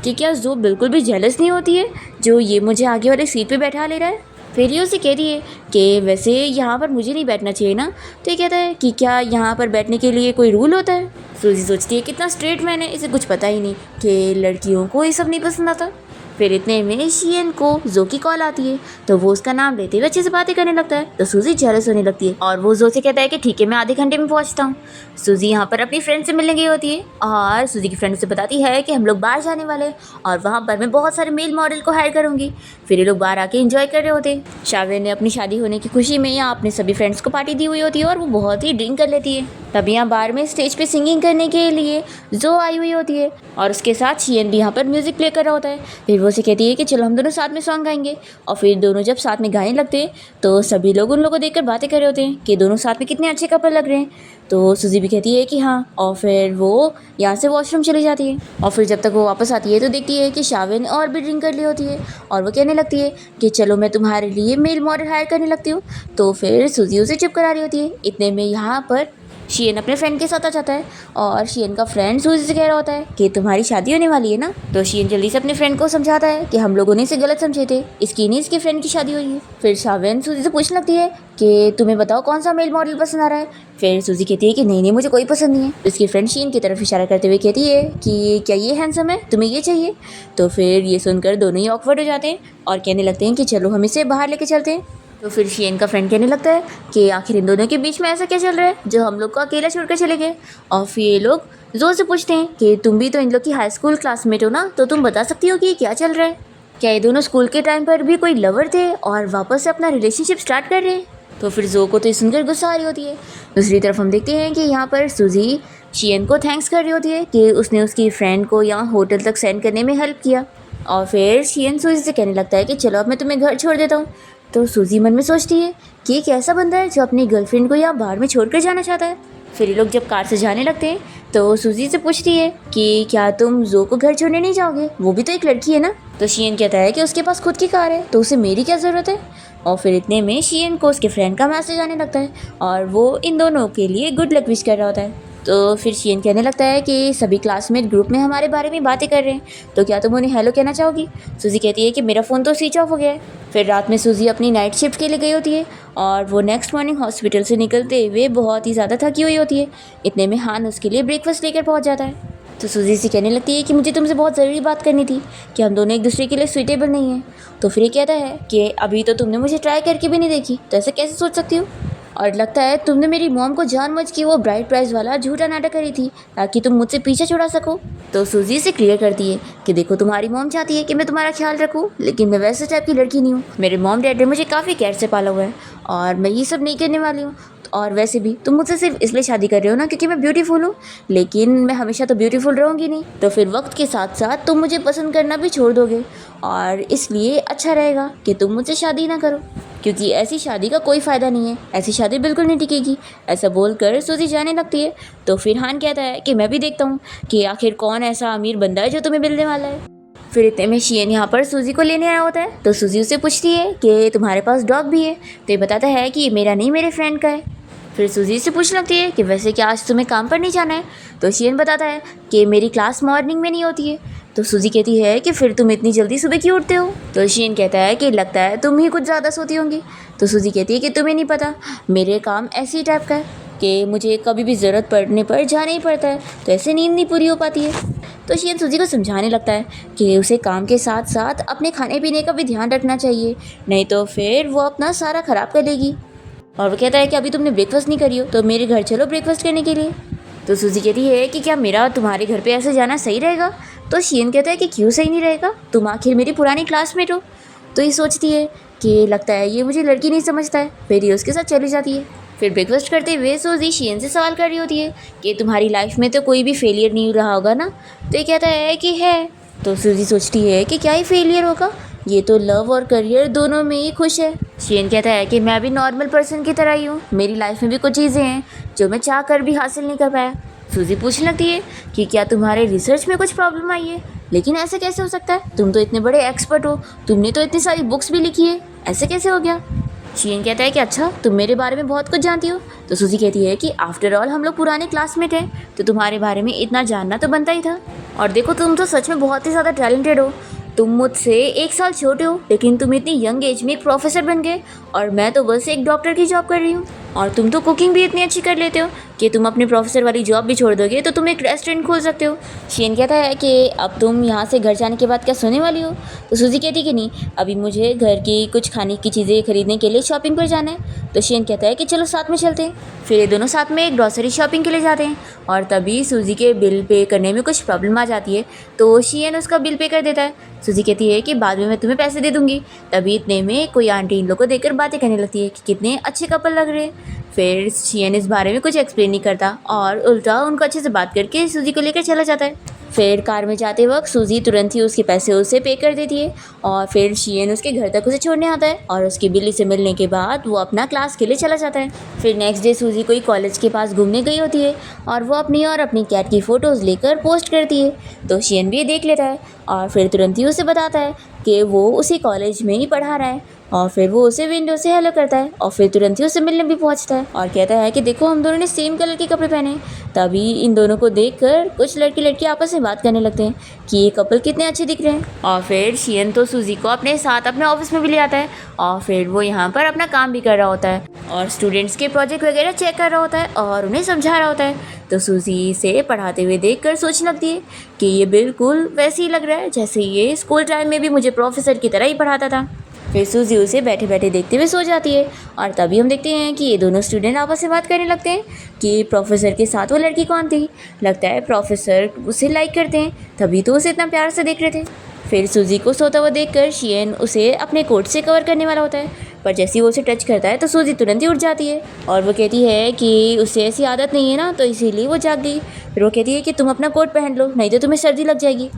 कि क्या जो बिल्कुल भी जेलस नहीं होती है जो ये मुझे आगे वाली सीट पे बैठा ले रहा है। फिर ये उसे कहती है कि वैसे यहाँ पर मुझे नहीं बैठना चाहिए ना। तो ये कहता है कि क्या यहाँ पर बैठने के लिए कोई रूल होता है? सूजी सोचती है कितना स्ट्रेट मैन है, इसे कुछ पता ही नहीं कि लड़कियों को ये सब नहीं पसंद आता। फिर इतने में शियन को जो की कॉल आती है तो वो उसका नाम लेते हुए अच्छे से बातें करने लगता है। तो सूजी जेलस होने लगती है और वो जो से कहता है कि ठीक है, मैं आधे घंटे में पहुंचता हूँ। सूजी यहाँ पर अपनी फ्रेंड से मिलने गई होती है और सूजी की फ्रेंड उसे बताती है कि हम लोग बाहर जाने वाले हैं और वहाँ पर मैं बहुत सारे मेल मॉडल को हायर करूँगी। फिर ये लोग बाहर आके एंजॉय कर रहे होते हैं। शावेन ने अपनी शादी होने की खुशी में यहाँ अपने सभी फ्रेंड्स को पार्टी दी हुई होती है और वो बहुत ही ड्रिंक कर लेती है। तब यहाँ बार में स्टेज पे सिंगिंग करने के लिए जो आई हुई होती है और उसके साथ शियन भी यहाँ पर म्यूजिक प्ले कर रहा होता है। फिर वो उसे कहती है कि चलो हम दोनों साथ में सॉन्ग गाएंगे। और फिर दोनों जब साथ में गाने लगते हैं तो सभी लोग उन लोगों को देखकर बातें कर रहे होते हैं कि दोनों साथ में कितने अच्छे कपल लग रहे हैं। तो सूजी भी कहती है कि हाँ, और फिर वो यहाँ से वॉशरूम चली जाती है। और फिर जब तक वो वापस आती है तो देखती है कि शावेन और भी ड्रिंक कर ली होती है और वो कहने लगती है कि चलो मैं तुम्हारे लिए मेल मॉडल हायर करने लगती हूँ। तो फिर सूजी उसे चुप करा रही होती है। इतने में यहाँ पर शियन अपने फ्रेंड के साथ आ जाता है और शियन का फ्रेंड सूजी से कह रहा होता है कि तुम्हारी शादी होने वाली है ना। तो शियन जल्दी से अपने फ्रेंड को समझाता है कि हम लोगों ने इसे गलत समझे थे, इसकी नहीं इसके फ्रेंड की शादी हुई है। फिर शावेन सूजी से पूछने लगती है कि तुम्हें बताओ कौन सा मेल मॉडल पसंद आ रहा है। फिर सूजी कहती है कि नहीं मुझे कोई पसंद नहीं है। इसकी फ्रेंड शियन की तरफ इशारा करते हुए कहती है कि क्या ये हैंडसम है, तुम्हें ये चाहिए? तो फिर ये सुनकर दोनों ही ऑकवर्ड हो जाते हैं और कहने लगते हैं कि चलो हम इसे बाहर लेके चलते हैं। तो फिर शियन का फ्रेंड कहने लगता है कि आखिर इन दोनों के बीच में ऐसा क्या चल रहा है जो हम लोग को अकेला छोड़कर चले गए। और फिर ये लोग जोर से पूछते हैं कि तुम भी तो इन लोग की हाई स्कूल क्लासमेट हो ना, तो तुम बता सकती हो कि क्या चल रहा है? क्या ये दोनों स्कूल के टाइम पर भी कोई लवर थे और वापस से अपना रिलेशनशिप स्टार्ट कर रहे हैं? तो फिर जो को तो सुनकर गुस्सा आ रही होती है। दूसरी तरफ हम देखते हैं कि यहाँ पर सूजी शियन को थैंक्स कर रही होती है कि उसने उसकी फ्रेंड को यहाँ होटल तक सेंड करने में हेल्प किया। और फिर शियन सूजी से कहने लगता है कि चलो अब मैं तुम्हें घर छोड़ देता हूँ। तो सूजी मन में सोचती है कि एक ऐसा बंदा है जो अपनी गर्लफ्रेंड को यहाँ बाहर में छोड़कर जाना चाहता है। फिर ये लोग जब कार से जाने लगते हैं तो सूजी से पूछती है कि क्या तुम जो को घर छोड़ने नहीं जाओगे, वो भी तो एक लड़की है ना। तो शियन कहता है कि उसके पास खुद की कार है तो उसे मेरी क्या ज़रूरत है। और फिर इतने में शियन को उसके फ्रेंड का मैसेज आने लगता है और वो इन दोनों के लिए गुड लक विश कर रहा होता है। तो फिर शियन कहने लगता है कि सभी क्लासमेट ग्रुप में हमारे बारे में बातें कर रहे हैं, तो क्या तुम उन्हें हेलो कहना चाहोगी? सूजी कहती है कि मेरा फ़ोन तो स्विच ऑफ हो गया है। फिर रात में सूजी अपनी नाइट शिफ्ट के लिए गई होती है और वो नेक्स्ट मॉर्निंग हॉस्पिटल से निकलते हुए बहुत ही ज़्यादा थकी हुई होती है। इतने में हान उसके लिए ब्रेकफास्ट लेकर पहुँच जाता है। तो सूजी से कहने लगती है कि मुझे तुमसे बहुत ज़रूरी बात करनी थी कि हम दोनों एक दूसरे के लिए सूटेबल नहीं हैं। तो फिर ये कहता है कि अभी तो तुमने मुझे ट्राई करके भी नहीं देखी, तो ऐसा कैसे सोच सकती हो? और लगता है तुमने मेरी मॉम को जानबूझ के वो ब्राइड प्राइज वाला झूठा नाटक करी थी ताकि तुम मुझसे पीछे छुड़ा सको। तो सूजी से क्लियर करती है कि देखो तुम्हारी मॉम चाहती है कि मैं तुम्हारा ख्याल रखूं, लेकिन मैं वैसे टाइप की लड़की नहीं हूँ। मेरे मॉम डैड ने मुझे काफ़ी केयर से पाला हुआ है और मैं ये सब नहीं करने वाली हूँ। और वैसे भी तुम मुझसे सिर्फ इसलिए शादी कर रहे हो ना क्योंकि मैं ब्यूटीफुल हूँ, लेकिन मैं हमेशा तो ब्यूटीफुल रहूँगी नहीं। तो फिर वक्त के साथ साथ तुम मुझे पसंद करना भी छोड़ दोगे और इसलिए अच्छा रहेगा कि तुम मुझसे शादी ना करो, क्योंकि ऐसी शादी का कोई फ़ायदा नहीं है, ऐसी शादी बिल्कुल नहीं टिकेगी। ऐसा बोलकर सूजी जाने लगती है। तो फिर हान कहता है कि मैं भी देखता हूँ कि आखिर कौन ऐसा अमीर बंदा है जो तुम्हें मिलने वाला है। फिर इतने में शियन यहाँ पर सूजी को लेने आया होता है। तो सूजी उससे पूछती है कि तुम्हारे पास डॉग भी है? तो ये बताता है कि ये मेरा नहीं, मेरे फ्रेंड का है। फिर सूजी से पूछने लगती है कि वैसे क्या आज तुम्हें काम पर नहीं जाना है। तो शियन बताता है कि मेरी क्लास मॉर्निंग में नहीं होती है। तो सूजी कहती है कि फिर तुम इतनी जल्दी सुबह क्यों उठते हो। तो शियन कहता है कि लगता है तुम ही कुछ ज़्यादा सोती होंगी। तो सूजी कहती है कि तुम्हें नहीं पता, मेरे काम ऐसी टाइप का है कि मुझे कभी भी ज़रूरत पड़ने पर जाना ही पड़ता है, तो ऐसे नींद नहीं पूरी हो पाती है। तो शियन सूजी को समझाने लगता है कि उसे काम के साथ साथ अपने खाने पीने का भी ध्यान रखना चाहिए, नहीं तो फिर वो अपना सारा ख़राब कर लेगी। और वो कहता है कि अभी तुमने ब्रेकफास्ट नहीं करी हो तो मेरे घर चलो ब्रेकफास्ट करने के लिए। तो सूजी कहती है कि क्या मेरा तुम्हारे घर पे ऐसे जाना सही रहेगा। तो शियन कहता है कि क्यों सही नहीं रहेगा, तुम आखिर मेरी पुरानी क्लासमेट हो। तो ये सोचती है कि लगता है ये मुझे लड़की नहीं समझता है, फिर ये उसके साथ चली जाती है। फिर ब्रेकफास्ट करते हुए सूजी शियन से सवाल कर रही होती है कि तुम्हारी लाइफ में तो कोई भी फेलियर नहीं रहा होगा ना। तो ये कहता है कि है। तो सूजी सोचती है कि क्या ही फेलियर होगा, ये तो लव और करियर दोनों में ही खुश है। शियन कहता है कि मैं भी नॉर्मल पर्सन की तरह ही हूँ, मेरी लाइफ में भी कुछ चीज़ें हैं जो मैं चाह कर भी हासिल नहीं कर पाया। सूजी पूछने लगती है कि क्या तुम्हारे रिसर्च में कुछ प्रॉब्लम आई है, लेकिन ऐसा कैसे हो सकता है, तुम तो इतने बड़े एक्सपर्ट हो, तुमने तो इतनी सारी बुक्स भी लिखी है, ऐसे कैसे हो गया। शियन कहता है कि अच्छा तुम मेरे बारे में बहुत कुछ जानती हो। तो सूजी कहती है कि आफ्टर ऑल हम लोग पुराने क्लासमेट हैं, तो तुम्हारे बारे में इतना जानना तो बनता ही था। और देखो तुम तो सच में बहुत ही ज़्यादा टैलेंटेड हो, तुम मुझसे 1 साल छोटे हो लेकिन तुम इतनी यंग एज में एक प्रोफेसर बन गए, और मैं तो बस एक डॉक्टर की जॉब कर रही हूँ। और तुम तो कुकिंग भी इतनी अच्छी कर लेते हो कि तुम अपने प्रोफेसर वाली जॉब भी छोड़ दोगे तो तुम एक रेस्टोरेंट खोल सकते हो। शियन कहता है कि अब तुम यहाँ से घर जाने के बाद क्या सोने वाली हो। तो सूजी कहती कि नहीं, अभी मुझे घर की कुछ खाने की चीज़ें खरीदने के लिए शॉपिंग पर जाना है। तो शियन कहता है कि चलो साथ में चलते हैं। फिर ये दोनों साथ में एक ग्रॉसरी शॉपिंग के लिए जाते हैं, और तभी सूजी के बिल पे करने में कुछ प्रॉब्लम आ जाती है, तो शियन उसका बिल पे कर देता है। सूजी कहती है कि बाद में मैं तुम्हें पैसे दे दूँगी। तभी इतने में कोई आंटी इन लोग को देखकर बातें करने लगती है कि कितने अच्छे कपल लग रहे हैं। फिर शियन इस बारे में कुछ एक्सप्लेन नहीं करता और उल्टा उनको अच्छे से बात करके सूजी को लेकर चला जाता है। फिर कार में जाते वक्त सूजी तुरंत ही उसके पैसे उसे पे कर देती है, और फिर शियन उसके घर तक उसे छोड़ने आता है, और उसकी बिल्ली से मिलने के बाद वो अपना क्लास के लिए चला जाता है। फिर नेक्स्ट डे सूजी कोई कॉलेज के पास घूमने गई होती है, और वो अपनी और अपनी कैट की फ़ोटोज़ लेकर पोस्ट करती है। तो शियन भी ये देख लेता है और फिर तुरंत ही उसे बताता है कि वो उसी कॉलेज में ही पढ़ा रहा है, और फिर वो उसे विंडो से हेलो करता है, और फिर तुरंत ही उसे मिलने भी पहुंचता है और कहता है कि देखो हम दोनों ने सेम कलर के कपड़े पहने हैं। तभी इन दोनों को देखकर कुछ लड़के लड़की आपस में बात करने लगते हैं कि ये कपल कितने अच्छे दिख रहे हैं। और फिर शियन तो सूजी को अपने साथ अपने ऑफिस में भी ले आता है, और फिर वो यहाँ पर अपना काम भी कर रहा होता है और स्टूडेंट्स के प्रोजेक्ट वगैरह चेक कर रहा होता है और उन्हें समझा रहा होता है। तो सूजी से पढ़ाते हुए देखकर सोचने लगती है कि ये बिल्कुल वैसे ही लग रहा है जैसे ये स्कूल टाइम में भी मुझे प्रोफेसर की तरह ही पढ़ाता था। फिर सूजी उसे बैठे बैठे देखते हुए सो जाती है, और तभी हम देखते हैं कि ये दोनों स्टूडेंट आपस में बात करने लगते हैं कि प्रोफेसर के साथ वो लड़की कौन थी। लगता है प्रोफेसर उसे लाइक करते हैं, तभी तो उसे इतना प्यार से देख रहे थे। फिर सूजी को सोता हुआ देखकर शियन उसे अपने कोट से कवर करने वाला होता है, पर जैसे ही वो उसे टच करता है तो सूजी तुरंत ही उठ जाती है, और वो कहती है कि उसे ऐसी आदत नहीं है ना, तो इसीलिए वो जाग गई। फिर वो कहती है कि तुम अपना कोट पहन लो, नहीं तो तुम्हें सर्दी लग जाएगी।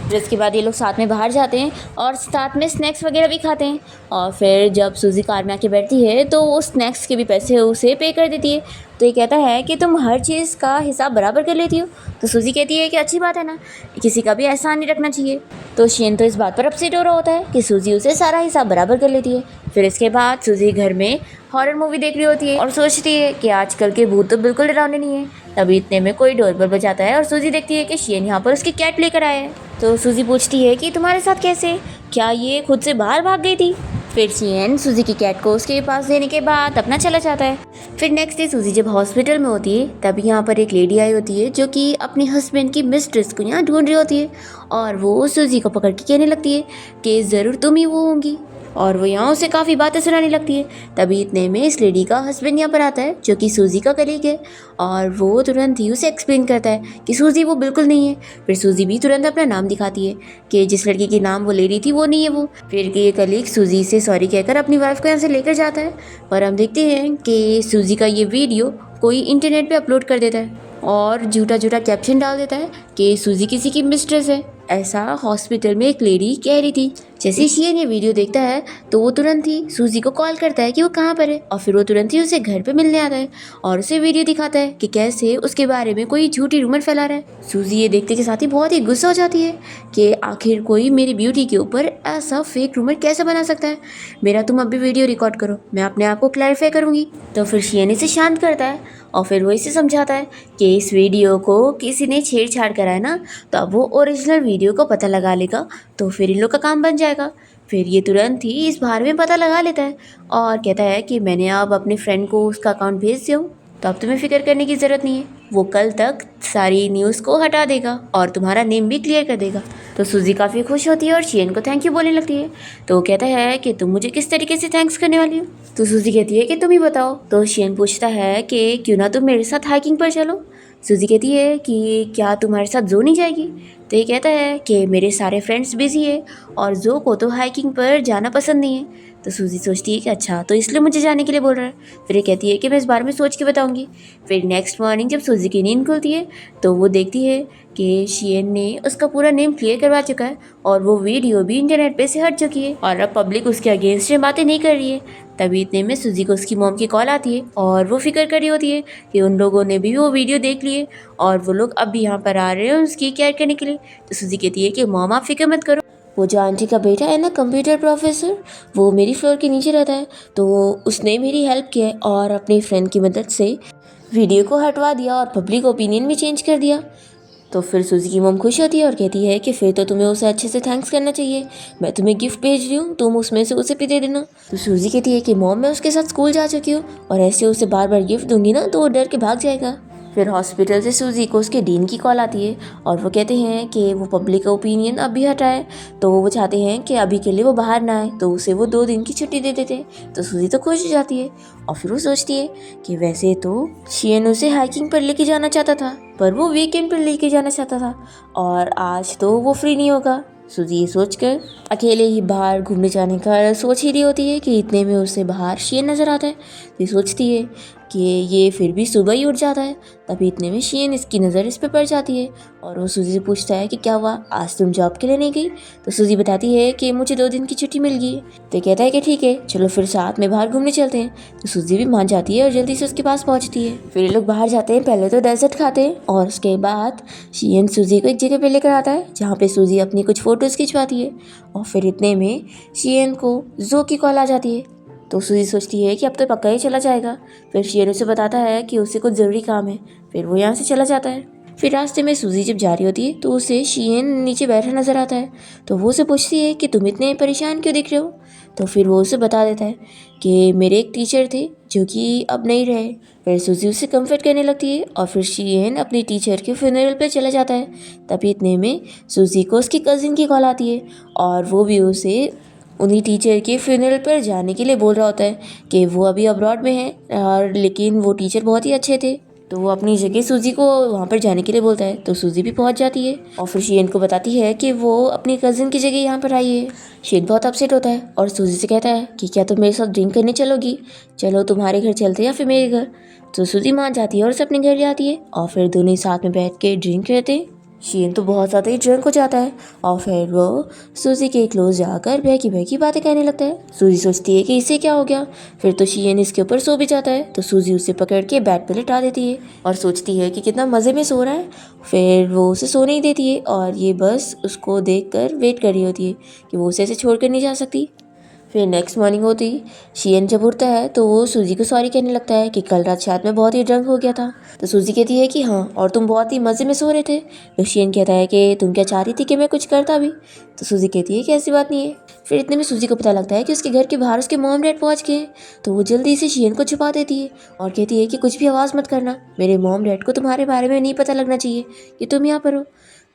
फिर इसके बाद ये लोग साथ में बाहर जाते हैं और साथ में स्नैक्स वगैरह भी खाते हैं, और फिर जब सूजी कार में आके बैठती है तो वो स्नैक्स के भी पैसे उसे पे कर देती है। तो ये कहता है कि तुम हर चीज़ का हिसाब बराबर कर लेती हो। तो सूजी कहती है कि अच्छी बात है ना, किसी का भी एहसान नहीं रखना चाहिए। तो शियन तो इस बात पर अपसेट हो रहा होता है कि सूजी उसे सारा हिसाब बराबर कर लेती है। फिर इसके बाद सूजी घर में हॉरर मूवी देख रही होती है और सोचती है कि आजकल के भूत तो बिल्कुल डरावने नहीं है। तभी इतने में कोई डोरबेल बजाता है और सूजी देखती है कि शियन यहाँ पर उसकी कैट लेकर आया है। तो सूजी पूछती है कि तुम्हारे साथ कैसे, क्या ये खुद से बाहर भाग गई थी। फिर शियन सूजी की कैट को उसके पास देने के बाद अपना चला जाता है। फिर नेक्स्ट डे सूजी जब हॉस्पिटल में होती है तभी यहाँ पर एक लेडी आई होती है जो कि अपने हस्बैंड की मिस्ट्रेस को यहाँ ढूंढ रही होती है, और वो सूजी को पकड़ के कहने लगती है कि ज़रूर तुम ही वो होंगी, और वो यहाँ उसे काफ़ी बातें सुनाने लगती है। तभी इतने में इस लेडी का हस्बैंड यहाँ पर आता है जो कि सूजी का कलीग है, और वो तुरंत ही उसे एक्सप्लेन करता है कि सूजी वो बिल्कुल नहीं है। फिर सूजी भी तुरंत अपना नाम दिखाती है कि जिस लड़की के नाम वो ले रही थी वो नहीं है वो। फिर ये कलीग सूजी से सॉरी कहकर अपनी वाइफ को यहाँ से लेकर जाता है, पर हम देखते हैं कि सूजी का ये वीडियो कोई इंटरनेट पर अपलोड कर देता है और झूठा झूठा कैप्शन डाल देता है कि सूजी किसी की मिस्ट्रेस है। ऐसा हॉस्पिटल में एक लेडी कह रही थी। जैसे ही शियन ये वीडियो देखता है तो वो तुरंत ही सूजी को कॉल करता है कि वो कहाँ पर है, और फिर वो तुरंत ही उसे घर पे मिलने आता है और उसे वीडियो दिखाता है कि कैसे उसके बारे में कोई झूठी रूमर फैला रहा है। सूजी ये देखते के साथ ही बहुत ही गुस्सा हो जाती है कि आखिर कोई मेरी ब्यूटी के ऊपर ऐसा फेक रूमर कैसे बना सकता है। मेरा तुम अभी वीडियो रिकॉर्ड करो, मैं अपने आप को क्लैरिफाई करूँगी। तो फिर शियन इसे शांत करता है और फिर वो इसे समझाता है कि इस वीडियो को किसी ने छेड़छाड़ करा है ना, तो अब वो ओरिजिनल वीडियो को पता लगा लेगा, तो फिर इन लोग का काम बन जाएगा। फिर ये तुरंत ही इस बारे में पता लगा लेता है और कहता है कि मैंने अब अपने फ्रेंड को उसका अकाउंट भेज दिया हूँ, तो अब तुम्हें फिक्र करने की ज़रूरत नहीं है, वो कल तक सारी न्यूज़ को हटा देगा और तुम्हारा नेम भी क्लियर कर देगा। तो सूजी काफ़ी खुश होती है और शियन को थैंक यू बोलने लगती है। तो वो कहता है कि तुम मुझे किस तरीके से थैंक्स करने वाली हो। तो सूजी कहती है कि तुम ही बताओ। तो शियन पूछता है कि क्यों ना तुम मेरे साथ हाइकिंग पर चलो। सूजी कहती है कि क्या तुम्हारे साथ जो नहीं जाएगी। तो ये कहता है कि मेरे सारे फ्रेंड्स बिजी है और जो को तो हाइकिंग पर जाना पसंद नहीं है। तो सूजी सोचती है कि अच्छा, तो इसलिए मुझे जाने के लिए बोल रहा है। फिर ये कहती है कि मैं इस बारे में सोच के बताऊंगी। फिर नेक्स्ट मॉर्निंग जब सूजी की नींद खुलती है तो वो देखती है कि शियन ने उसका पूरा नेम क्लियर करवा चुका है और वो वीडियो भी इंटरनेट पे से हट चुकी है और अब पब्लिक उसके अगेंस्ट में बातें नहीं कर रही है। तभी इतने में सूजी को उसकी मॉम की कॉल आती है और वो फिक्र कर रही होती है कि उन लोगों ने भी वो वीडियो देख लिए और वो लोग अब भी यहाँ पर आ रहे हैं उसकी केयर करने के लिए। तो सूजी कहती है कि मॉम आप फिक्र मत करो, वो जो आंटी का बेटा है ना कंप्यूटर प्रोफेसर, वो मेरी फ्लोर के नीचे रहता है, तो उसने मेरी हेल्प किया है और अपनी फ्रेंड की मदद से वीडियो को हटवा दिया और पब्लिक ओपिनियन भी चेंज कर दिया। तो फिर सूजी की मम खुश होती है और कहती है कि फिर तो तुम्हें उसे अच्छे से थैंक्स करना चाहिए, मैं तुम्हें गिफ्ट भेज रही हूँ, तुम उसमें से उसे भी दे देना। तो सूजी कहती है कि मॉम मैं उसके साथ स्कूल जा चुकी हूँ और ऐसे उसे बार बार गिफ्ट दूंगी ना तो वो डर के भाग जाएगा। फिर हॉस्पिटल से सूजी को उसके डीन की कॉल आती है और वो कहते हैं कि वो पब्लिक का ओपिनियन अब भी हटाए, तो वो चाहते हैं कि अभी के लिए वो बाहर ना आए, तो उसे वो 2 दिन की छुट्टी दे देते। तो सूजी तो खुश हो जाती है और फिर वो सोचती है कि वैसे तो शियन उसे हाइकिंग पर लेके जाना चाहता था, पर वो वीकेंड पर लेके जाना चाहता था और आज तो वो फ्री नहीं होगा। सूजी ये सोचकर अकेले ही बाहर घूमने जाने का सोच ही रही होती है कि इतने में उसे बाहर शियन नज़र आता है। ये सोचती है कि ये फिर भी सुबह ही उठ जाता है। तभी इतने में शियन इसकी नज़र इस पे पड़ जाती है और वो सूजी से पूछता है कि क्या हुआ, आज तुम जॉब के लिए नहीं गई। तो सूजी बताती है कि मुझे 2 दिन की छुट्टी मिल गई। तो कहता है कि ठीक है चलो फिर साथ में बाहर घूमने चलते हैं। तो सूजी भी मान जाती है और जल्दी से उसके पास पहुंचती है। फिर ये लोग बाहर जाते हैं, पहले तो डेजर्ट खाते हैं और उसके बाद शियन सूजी को एक जगह पे लेकर आता है जहाँ पे सूजी अपनी कुछ फ़ोटोज़ खिंचवाती है और फिर इतने में शियन को जो की कॉल आ जाती है। तो सूजी सोचती है कि अब तो पक्का ही चला जाएगा। फिर शियन उसे बताता है कि उसे कुछ ज़रूरी काम है, फिर वो यहाँ से चला जाता है। फिर रास्ते में सूजी जब जा रही होती है तो उसे शियन नीचे बैठा नज़र आता है। तो वो उसे पूछती है कि तुम इतने परेशान क्यों दिख रहे हो। तो फिर वो उसे बता देता है कि मेरे एक टीचर थे जो कि अब नहीं रहे। फिर सूजी उसे कंफर्ट करने लगती है और फिर शियन अपनी टीचर के फ्यूनरल पे चला जाता है। तभी इतने में सूजी को उसकी कज़िन की कॉल आती है और वो भी उसे उन्हीं टीचर के फ्यूनरल पर जाने के लिए बोल रहा होता है कि वो अभी अब्रॉड में है और लेकिन वो टीचर बहुत ही अच्छे थे। तो वो अपनी जगह सूजी को वहाँ पर जाने के लिए बोलता है। तो सूजी भी पहुँच जाती है और फिर शियन को बताती है कि वो अपनी कज़िन की जगह यहाँ पर आई है। शियन बहुत अपसेट होता है और सूजी से कहता है कि क्या तुम मेरे साथ ड्रिंक करने चलोगी, चलो तुम्हारे घर चलते या फिर मेरे घर। तो सूजी मान जाती है और उसे अपने घर ले आती है और फिर दोनों साथ में बैठ के ड्रिंक करते हैं। शियन तो बहुत ज़्यादा ही ड्रंक हो जाता है और फिर वो सूजी के क्लोज जाकर बहकी बहकी बातें कहने लगता है। सूजी सोचती है कि इसे क्या हो गया। फिर तो शियन इसके ऊपर सो भी जाता है। तो सूजी उसे पकड़ के बेड पे लिटा देती है और सोचती है कि कितना मज़े में सो रहा है। फिर वो उसे सोने ही देती है और ये बस उसको देख कर वेट कर रही होती है कि वो उसे ऐसे छोड़ कर नहीं जा सकती। फिर नेक्स्ट मॉर्निंग होती शियन जब उठता है तो वो सूजी को सॉरी कहने लगता है कि कल रात शायद मैं बहुत ही ड्रंक हो गया था। तो सूजी कहती है कि हाँ, और तुम बहुत ही मज़े में सो रहे थे। तो शियन कहता है कि तुम क्या चाह रही थी कि मैं कुछ करता भी। तो सूजी कहती है कि ऐसी बात नहीं है। फिर इतने में सूजी को पता लगता है कि उसके घर के बाहर उसके मॉम डैड पहुँच गए। तो वो जल्दी से शियन को छुपा देती है और कहती है कि कुछ भी आवाज़ मत करना, मेरे मॉम डैड को तुम्हारे बारे में नहीं पता लगना चाहिए कि तुम यहाँ पर हो।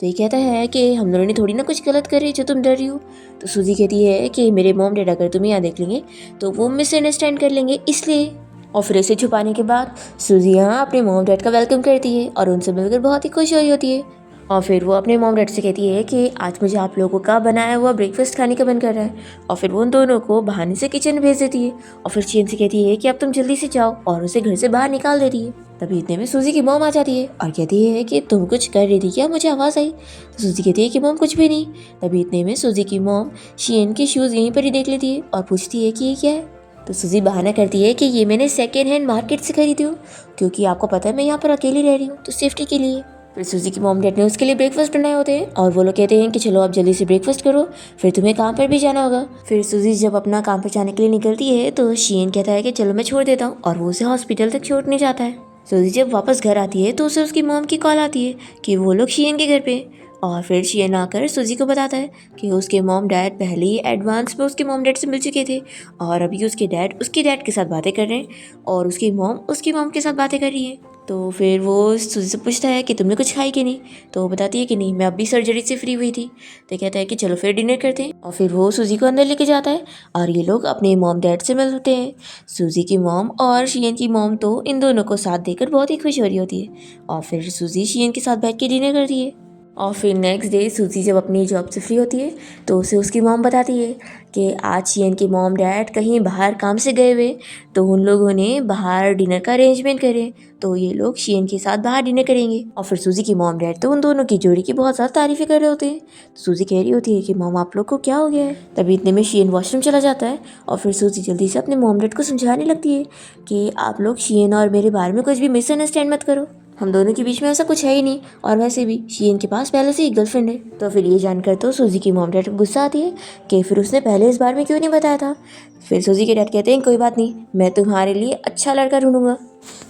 तो ये कहता है कि हम दोनों ने थोड़ी ना कुछ गलत करी जो तुम डर रही हो। तो सूजी कहती है कि मेरे मॉम डैड अगर तुम्हें यहाँ देख लेंगे तो वो मिसअंडरस्टैंड कर लेंगे, इसलिए। और फिर इसे छुपाने के बाद सूजी यहाँ अपने मॉम डैड का वेलकम करती है और उनसे मिलकर बहुत ही खुश हो रही होती है। और फिर वो अपने मॉम डैड से कहती है कि आज मुझे आप लोगों का बनाया हुआ ब्रेकफास्ट खाने का मन कर रहा है। और फिर वो उन दोनों को बहाने से किचन भेज देती है और फिर शियन से कहती है कि अब तुम जल्दी से जाओ और उसे घर से बाहर निकाल देती है। तभी इतने में सूजी की मॉम आ जाती है और कहती है कि तुम कुछ कर रही थी क्या, मुझे आवाज़ आई। तो सूजी कहती है कि मॉम कुछ भी नहीं। तभी इतने में सूजी की मॉम शीन के शूज़ यहीं पर ही देख लेती है और पूछती है कि ये क्या है। तो सूजी बहाना करती है कि ये मैंने सेकेंड हैंड मार्केट से खरीदी हूँ, क्योंकि आपको पता है मैं यहाँ पर अकेली रह रही हूँ, तो सेफ्टी के लिए। फिर सूजी की मॉम डैड ने उसके लिए ब्रेकफास्ट बनाए होते हैं और वो लोग कहते हैं कि चलो आप जल्दी से ब्रेकफास्ट करो, फिर तुम्हें काम पर भी जाना होगा। फिर सूजी जब अपना काम पर जाने के लिए निकलती है तो शीन कहता है कि चलो मैं छोड़ देता हूँ, और वो उसे हॉस्पिटल तक छोड़ने जाता है। सूजी जब वापस घर आती है तो उसे उसकी मॉम की कॉल आती है कि वो लोग शीन के घर पे, और फिर शीन आकर सूजी को बताता है कि उसके मॉम डैड पहले ही एडवांस में उसके मॉम डैड से मिल चुके थे, और अभी उसके डैड के साथ बातें कर रहे हैं और उसकी मॉम के साथ बातें कर रही है। तो फिर वो सूजी से पूछता है कि तुमने कुछ खाई कि नहीं। तो वो बताती है कि नहीं, मैं अभी सर्जरी से फ्री हुई थी। तो कहता है कि चलो फिर डिनर करते हैं, और फिर वो सूजी को अंदर लेके जाता है और ये लोग अपने मॉम डैड से मिलते हैं। सूजी की मॉम और शियन की मॉम तो इन दोनों को साथ देकर बहुत ही खुश हो रही होती है, और फिर सूजी शियन के साथ बैठ के डिनर करती है। और फिर नेक्स्ट डे सूजी जब अपनी जॉब से फ्री होती है तो उसे उसकी मॉम बताती है कि आज शियन के मॉम डैड कहीं बाहर काम से गए हुए, तो उन लोगों ने बाहर डिनर का अरेंजमेंट करे, तो ये लोग शियन के साथ बाहर डिनर करेंगे। और फिर सूजी की मॉम डैड तो उन दोनों की जोड़ी की बहुत ज़्यादा तारीफ़ें कर रहे होते हैं। तो सूजी कह रही होती है कि मॉम आप लोग को क्या हो गया है। तभी इतने में शियन वॉशरूम चला जाता है और फिर सूजी जल्दी से अपने मॉम डैड को समझाने लगती है कि आप लोग शियन और मेरे बारे में कुछ भी मिसअंडरस्टैंड मत करो, हम दोनों के बीच में ऐसा कुछ है ही नहीं, और वैसे भी शीन के पास पहले से ही गर्लफ्रेंड है। तो फिर ये जानकर तो सूजी की मॉम डैड को गुस्सा आती है कि फिर उसने पहले इस बारे में क्यों नहीं बताया था। फिर सूजी के डैड कहते हैं कोई बात नहीं, मैं तुम्हारे लिए अच्छा लड़का ढूंढूंगा।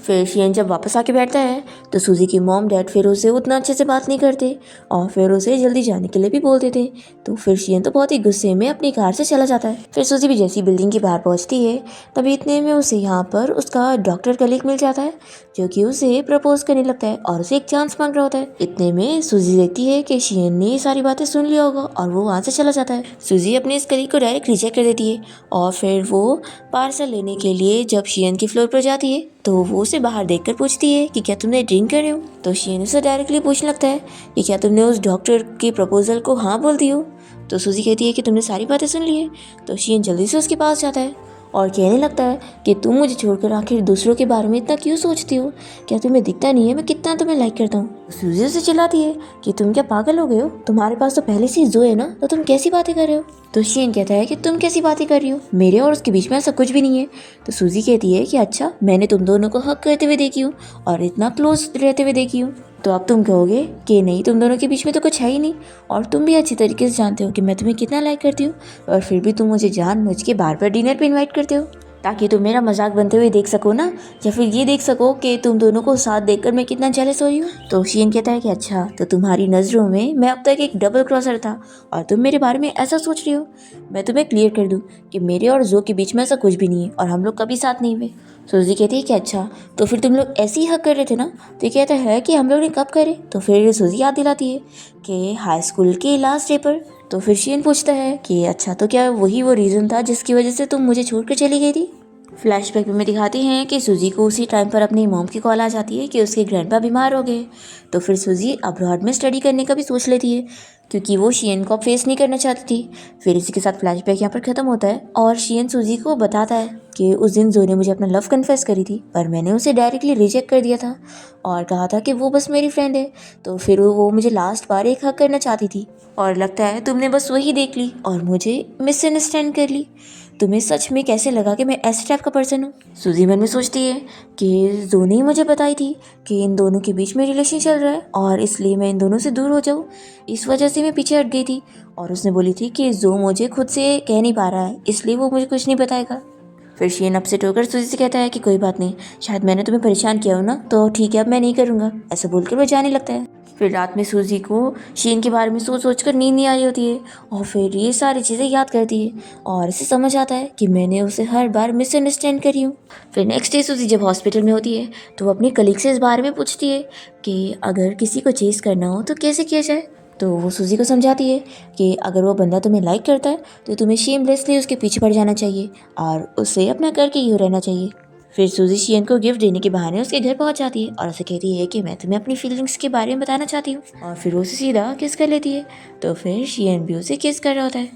फिर शियन जब वापस आके बैठता है तो सूजी की मॉम डैड फिर उसे उतना अच्छे से बात नहीं करते और फिर उसे जल्दी जाने के लिए भी बोल देते। तो फिर शियन तो बहुत ही गुस्से में अपनी कार से चला जाता है। फिर सूजी भी जैसी बिल्डिंग के बाहर पहुंचती है तभी इतने में उसे यहाँ पर उसका डॉक्टर कलीग मिल जाता है, जो कि उसे प्रपोज करने लगता है और उसे एक चांस मांग रहा होता है। इतने में सूजी देखती है कि शियन ने ये सारी बातें सुन लिया होगा और वो वहाँ से चला जाता है। सूजी अपने इस कलीग को डायरेक्ट रिजेक्ट कर देती है और फिर वो पार्सल लेने के लिए जब शियन की फ्लोर पर जाती है तो वो उसे बाहर देखकर पूछती है कि क्या तुमने ड्रिंक करे हो। तो शियन उसे डायरेक्टली पूछने लगता है कि क्या तुमने उस डॉक्टर के प्रपोजल को हाँ बोल दी हो। तो सूजी कहती है कि तुमने सारी बातें सुन ली है। तो शियन जल्दी से उसके पास जाता है और कहने लगता है कि तुम मुझे छोड़कर आखिर दूसरों के बारे में इतना क्यों सोचती हो, क्या तुम्हें दिखता नहीं है मैं कितना तुम्हें लाइक करता हूँ। सूजी से चिल्लाती है कि तुम क्या पागल हो गए हो, तुम्हारे पास तो पहले से ही जो है ना, तो तुम कैसी बातें कर रहे हो। तो शियन कहता है कि तुम कैसी बातें कर रही हो, मेरे और उसके बीच में ऐसा कुछ भी नहीं है। तो सूजी कहती है कि अच्छा, मैंने तुम दोनों को हक करते हुए देखी हूँ और इतना क्लोज रहते हुए देखी हूँ, तो अब तुम कहोगे कि नहीं, तुम दोनों के बीच में तो कुछ है ही नहीं, और तुम भी अच्छी तरीके से जानते हो कि मैं तुम्हें कितना लाइक करती हूँ, और फिर भी तुम मुझे जानबूझ के बार बार डिनर पे इनवाइट करते हो ताकि तुम मेरा मजाक बनते हुए देख सको ना, या फिर ये देख सको कि तुम दोनों को साथ देखकर मैं कितना जेलस हो रही हूँ। तो शियन कहता है कि अच्छा, तो तुम्हारी नज़रों में मैं अब तक एक डबल क्रॉसर था और तुम मेरे बारे में ऐसा सोच रही हो। मैं तुम्हें क्लियर कर दूँ कि मेरे और जो के बीच में ऐसा कुछ भी नहीं है और हम लोग कभी साथ नहीं हुए। सूजी कहती है कि अच्छा, तो फिर तुम लोग ऐसे ही हक कर रहे थे ना। तो कहता है कि हम लोग ने कब करे। तो फिर सूजी याद दिलाती है कि हाई स्कूल के लास्ट डे पर। तो फिर शियन पूछता है कि अच्छा, तो क्या वही वो रीज़न था जिसकी वजह से तुम मुझे छोड़ कर चली गई थी। फ्लैशबैक में दिखाते हैं कि सूजी को उसी टाइम पर अपनी मॉम की कॉल आ जाती है कि उसके ग्रैंडपा बीमार हो गए। तो फिर सूजी अब्रॉड में स्टडी करने का भी सोच लेती है क्योंकि वो शियन को फेस नहीं करना चाहती थी। फिर इसी के साथ फ्लैशबैक यहाँ पर ख़त्म होता है और शियन सूजी को बताता है कि उस दिन जो ने मुझे अपना लव कन्फेस करी थी, पर मैंने उसे डायरेक्टली रिजेक्ट कर दिया था और कहा था कि वो बस मेरी फ्रेंड है। तो फिर वो मुझे लास्ट बार एक हक करना चाहती थी और लगता है तुमने बस वही देख ली और मुझे मिसअंडरस्टैंड कर ली। तुम्हें सच में कैसे लगा कि मैं ऐसे टाइप का पर्सन हूँ। सूजी मन में सोचती है कि जो ने ही मुझे बताई थी कि इन दोनों के बीच में रिलेशन चल रहा है और इसलिए मैं इन दोनों से दूर हो जाऊँ, इस वजह से मैं पीछे हट गई थी। और उसने बोली थी कि जो मुझे खुद से कह नहीं पा रहा है इसलिए वो मुझे कुछ नहीं बताएगा। फिर शियन अपसेट होकर सूजी से कहता है कि कोई बात नहीं, शायद मैंने तुम्हें परेशान किया हो ना, तो ठीक है, अब मैं नहीं करूँगा। ऐसा बोलकर वो जाने लगता है। फिर रात में सूजी को शियन के बारे में सोच कर नींद नहीं आ रही होती है और फिर ये सारी चीज़ें याद करती है और इसे समझ आता है कि मैंने उसे हर बार मिसअंडरस्टैंड करी हूँ। फिर नेक्स्ट डे सूजी जब हॉस्पिटल में होती है तो वो अपनी कलीग से इस बारे में पूछती है कि अगर किसी को चेस करना हो तो कैसे किया जाए। तो वो सूजी को समझाती है कि अगर वो बंदा तुम्हें लाइक करता है तो तुम्हें शेमलेसली उसके पीछे पड़ जाना चाहिए और उसे अपना करके ही रहना चाहिए। फिर सूजी शियन को गिफ्ट देने के बहाने उसके घर पहुंच जाती है और उसे कहती है कि मैं तुम्हें अपनी फीलिंग्स के बारे में बताना चाहती हूँ, और फिर वो उसे सीधा किस कर लेती है। तो फिर शियन भी उसे किस कर रहा होता है।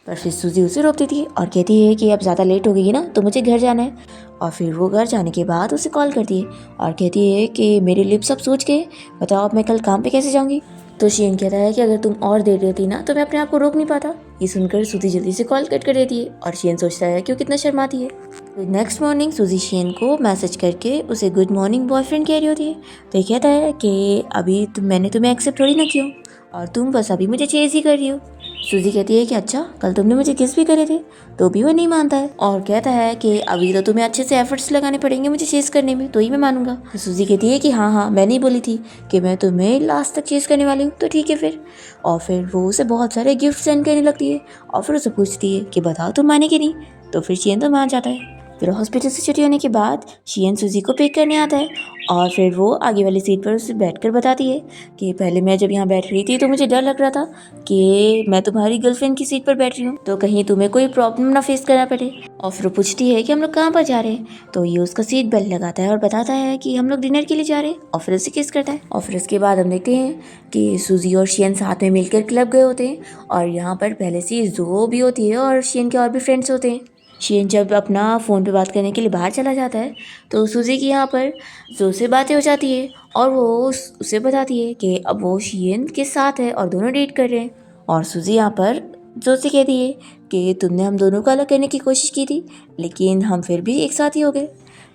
पर फिर सूजी उसे रोक देती है और कहती है कि अब ज़्यादा लेट हो गई ना तो मुझे घर जाना है। और फिर वो घर जाने के बाद उसे कॉल करती है और कहती है कि मेरे लिप्स अब सूज गए, बताओ अब मैं कल काम पे कैसे जाऊँगी। तो शियन कहता है कि अगर तुम और देर रहती ना तो मैं अपने आप को रोक नहीं पाता। ये सुनकर सूजी जल्दी से कॉल कट कर देती है और शियन सोचता है कि वो कितना शर्माती है। तो नेक्स्ट मॉर्निंग सूजी शियन को मैसेज करके उसे गुड मॉर्निंग बॉयफ्रेंड कह रही होती है। तो ये कहता है कि अभी मैंने तुम्हें एक्सेप्ट थोड़ी ना किया और तुम बस अभी मुझे चेज ही कर रही हो। सूजी कहती है कि अच्छा कल तुमने मुझे किस भी करे थे, तो भी वो नहीं मानता है और कहता है कि अभी तो तुम्हें अच्छे से एफर्ट्स लगाने पड़ेंगे मुझे चेस करने में, तो ही मैं मानूंगा। तो सूजी कहती है कि हाँ हाँ मैं नहीं बोली थी कि मैं तुम्हें लास्ट तक चेस करने वाली हूँ, तो ठीक है फिर। और फिर वो उसे बहुत सारे गिफ्ट सेंड करने लगती है और फिर उसे पूछती है कि बताओ तुम माने कि नहीं। तो फिर शियन तो मान जाता है। फिर हॉस्पिटल से छुट्टी होने के बाद शियन सूजी को पिक करने आता है और फिर वो आगे वाली सीट पर उसे बैठकर बताती है कि पहले मैं जब यहाँ बैठ रही थी तो मुझे डर लग रहा था कि मैं तुम्हारी गर्लफ्रेंड की सीट पर बैठ रही हूँ तो कहीं तुम्हें कोई प्रॉब्लम ना फेस करना पड़े। और फिर वो पूछती है कि हम लोग कहाँ पर जा रहे हैं, तो ये उसका सीट बेल्ट लगाता है और बताता है कि हम लोग डिनर के लिए जा रहे हैं और फिर उसे किस करता है। और फिर उसके बाद हम देखते हैं कि सूजी और शियन साथ में मिलकर क्लब गए होते हैं और यहाँ पर पहले से जो भी होती है और शियन के और भी फ्रेंड्स होते हैं। शियन जब अपना फ़ोन पे बात करने के लिए बाहर चला जाता है तो सूजी की यहाँ पर जो से बातें हो जाती है और वो उसे बताती है कि अब वो शियन के साथ है और दोनों डेट कर रहे हैं। और सूजी यहाँ पर जो से कहती है कि तुमने हम दोनों को अलग करने की कोशिश की थी लेकिन हम फिर भी एक साथ ही हो गए।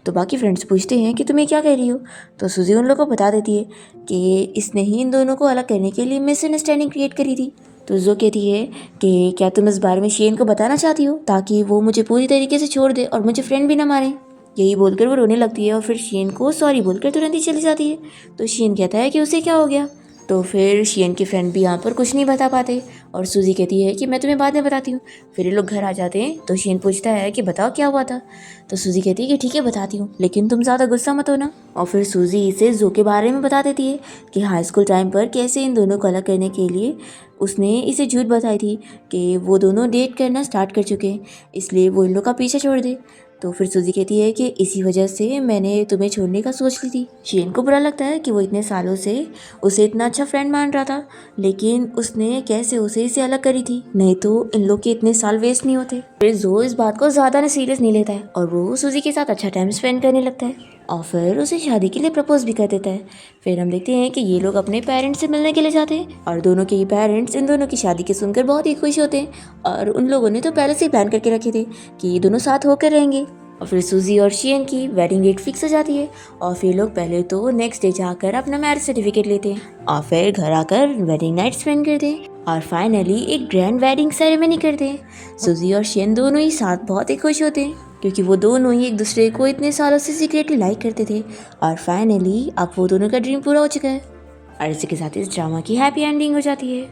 तो बाकी फ्रेंड्स पूछते हैं कि तुम्हें क्या कह रही हो, तो सूजी उन लोगों को बता देती है कि इसने ही इन दोनों को अलग करने के लिए मिसअंडरस्टैंडिंग क्रिएट करी थी। तो जो कहती है कि क्या तुम इस बारे में शियन को बताना चाहती हो ताकि वो मुझे पूरी तरीके से छोड़ दे और मुझे फ्रेंड भी ना मारे। यही बोलकर वो रोने लगती है और फिर शियन को सॉरी बोलकर तुरंत ही चली जाती है। तो शियन कहता है कि उसे क्या हो गया। तो फिर शियन के फ्रेंड भी यहाँ पर कुछ नहीं बता पाते और सूजी कहती है कि मैं तुम्हें बाद में बताती हूँ। फिर ये लोग घर आ जाते हैं तो शियन पूछता है कि बताओ क्या हुआ था। तो सूजी कहती है कि ठीक है बताती हूँ लेकिन तुम ज़्यादा गुस्सा मत होना। और फिर सूजी इसे जो के बारे में बता देती है कि हाई स्कूल टाइम पर कैसे इन दोनों को अलग करने के लिए उसने इसे झूठ बताई थी कि वो दोनों डेट करना स्टार्ट कर चुके हैं इसलिए वो इन लोग का पीछा छोड़ दे। तो फिर सूजी कहती है कि इसी वजह से मैंने तुम्हें छोड़ने का सोच ली थी। शियन को बुरा लगता है कि वो इतने सालों से उसे इतना अच्छा फ्रेंड मान रहा था लेकिन उसने कैसे उसे इसे अलग करी थी, नहीं तो इन लोग के इतने साल वेस्ट नहीं होते। फिर जो इस बात को ज़्यादा सीरियस नहीं लेता है और वो सूजी के साथ अच्छा टाइम स्पेंड करने लगता है और फिर उसे शादी के लिए प्रपोज भी कर देता है। फिर हम देखते हैं कि ये लोग अपने पेरेंट्स से मिलने के लिए जाते हैं और दोनों के ही पेरेंट्स इन दोनों की शादी के सुनकर बहुत ही खुश होते हैं और उन लोगों ने तो पहले से ही प्लान करके रखे थे कि ये दोनों साथ होकर रहेंगे। और फिर सूजी और शियन की वेडिंग डेट फिक्स हो जाती है और फिर लोग पहले तो नेक्स्ट डे जाकर अपना मैरिज सर्टिफिकेट लेते हैं और फिर घर आकर वेडिंग नाइट स्पेंड करते हैं और फाइनली एक ग्रैंड वेडिंग सेरेमनी करते हैं। सूजी और शियन दोनों ही साथ बहुत ही खुश होते हैं क्योंकि वो दोनों ही एक दूसरे को इतने सालों से सीक्रेटली लाइक करते थे और फाइनली अब वो दोनों का ड्रीम पूरा हो चुका है। और इसी के साथ इस ड्रामा की हैप्पी एंडिंग हो जाती है।